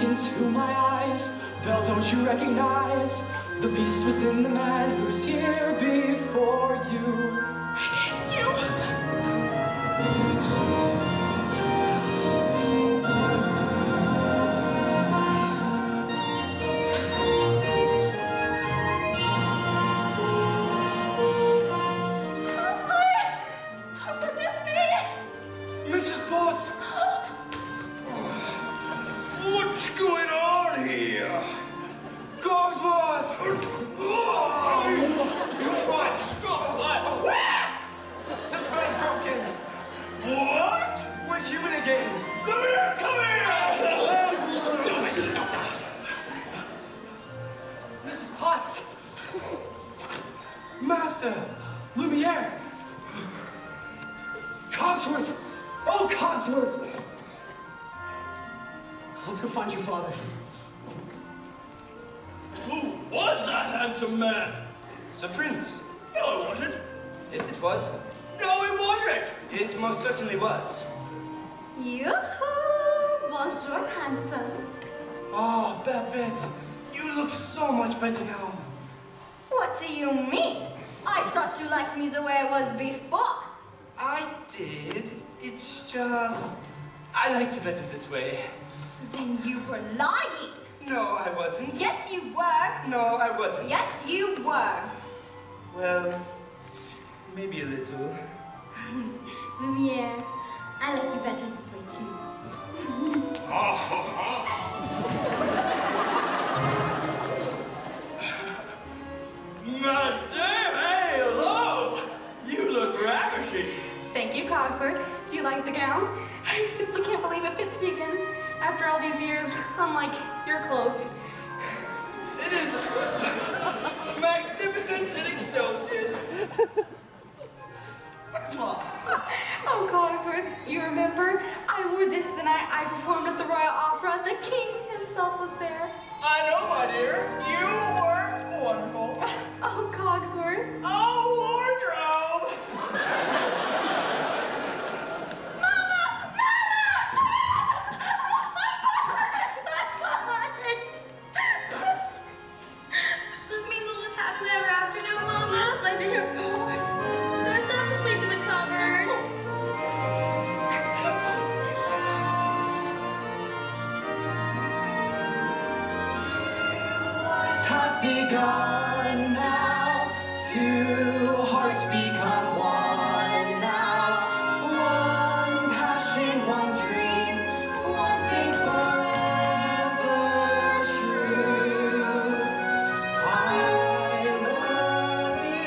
Into my eyes, Belle, don't you recognize the beast within the man who's here before you? It is you! How could this be? Mrs. Potts! What's going on here? Cogsworth! What? Stop that! Suspense broken! What? We're human again! Lumiere, come here! Don't stop that! Mrs. Potts! Master! Lumiere! Cogsworth! Oh, Cogsworth! Let's go find your father. Who was that handsome man? Sir Prince. No, it wasn't. Yes, it was. No, it wasn't. It most certainly was. Yoo-hoo! Bonjour, handsome. Oh, Babette, you look so much better now. What do you mean? I thought you liked me the way I was before. I did. It's just... I like you better this way. Then you were lying. No, I wasn't. Yes, you were. No, I wasn't. Yes, you were. Well, maybe a little. Lumiere, I like you better this way too. Madame, hey, hello. You look ravishing. Thank you, Cogsworth. Do you like the gown? I simply can't believe it fits me again. After all these years, unlike your clothes. It is magnificent and excelsior. Oh, Cogsworth, do you remember? I wore this the night I performed at the Royal Opera. The king himself was there. I know, my dear. You were wonderful. Oh, Cogsworth. Oh, wardrobe. Does mean we'll live happily ever after now, Mama? Yes, my dear, of course. So I still have to sleep in the cupboard. Have begun now, two hearts become one now, one passion, one dream, one thing forever true. I love you.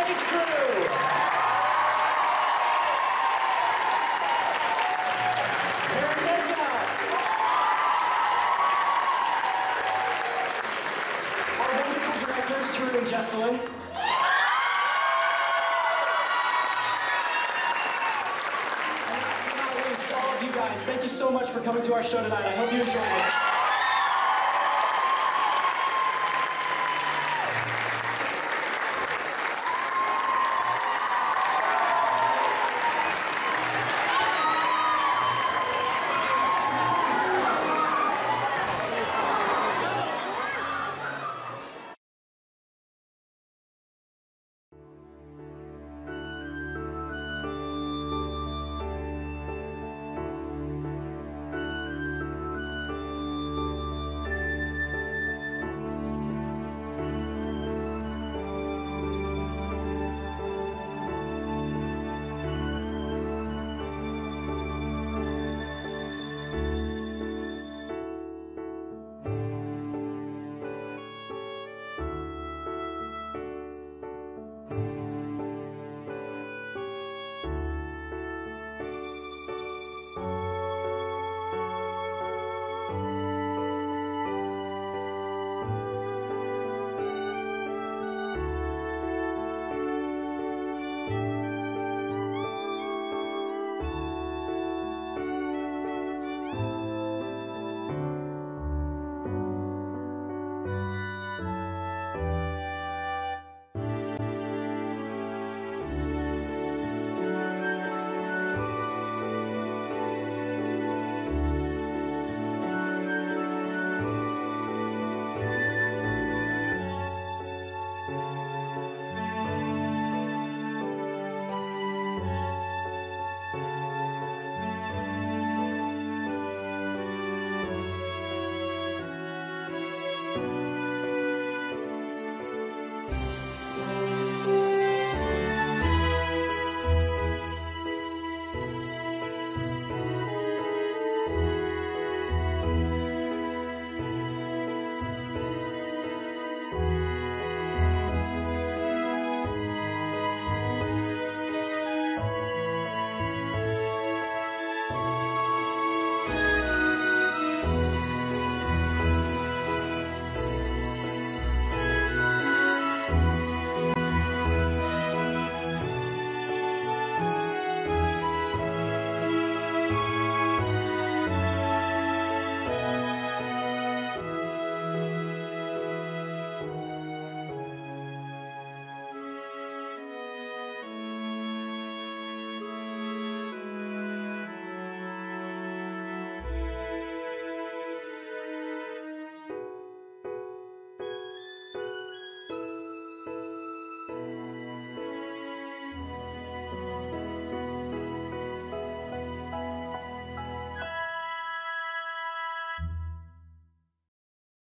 stage crew. Our wonderful directors, Tarun and Jesselyn. All of you guys, thank you so much for coming to our show tonight. I hope you enjoyed it.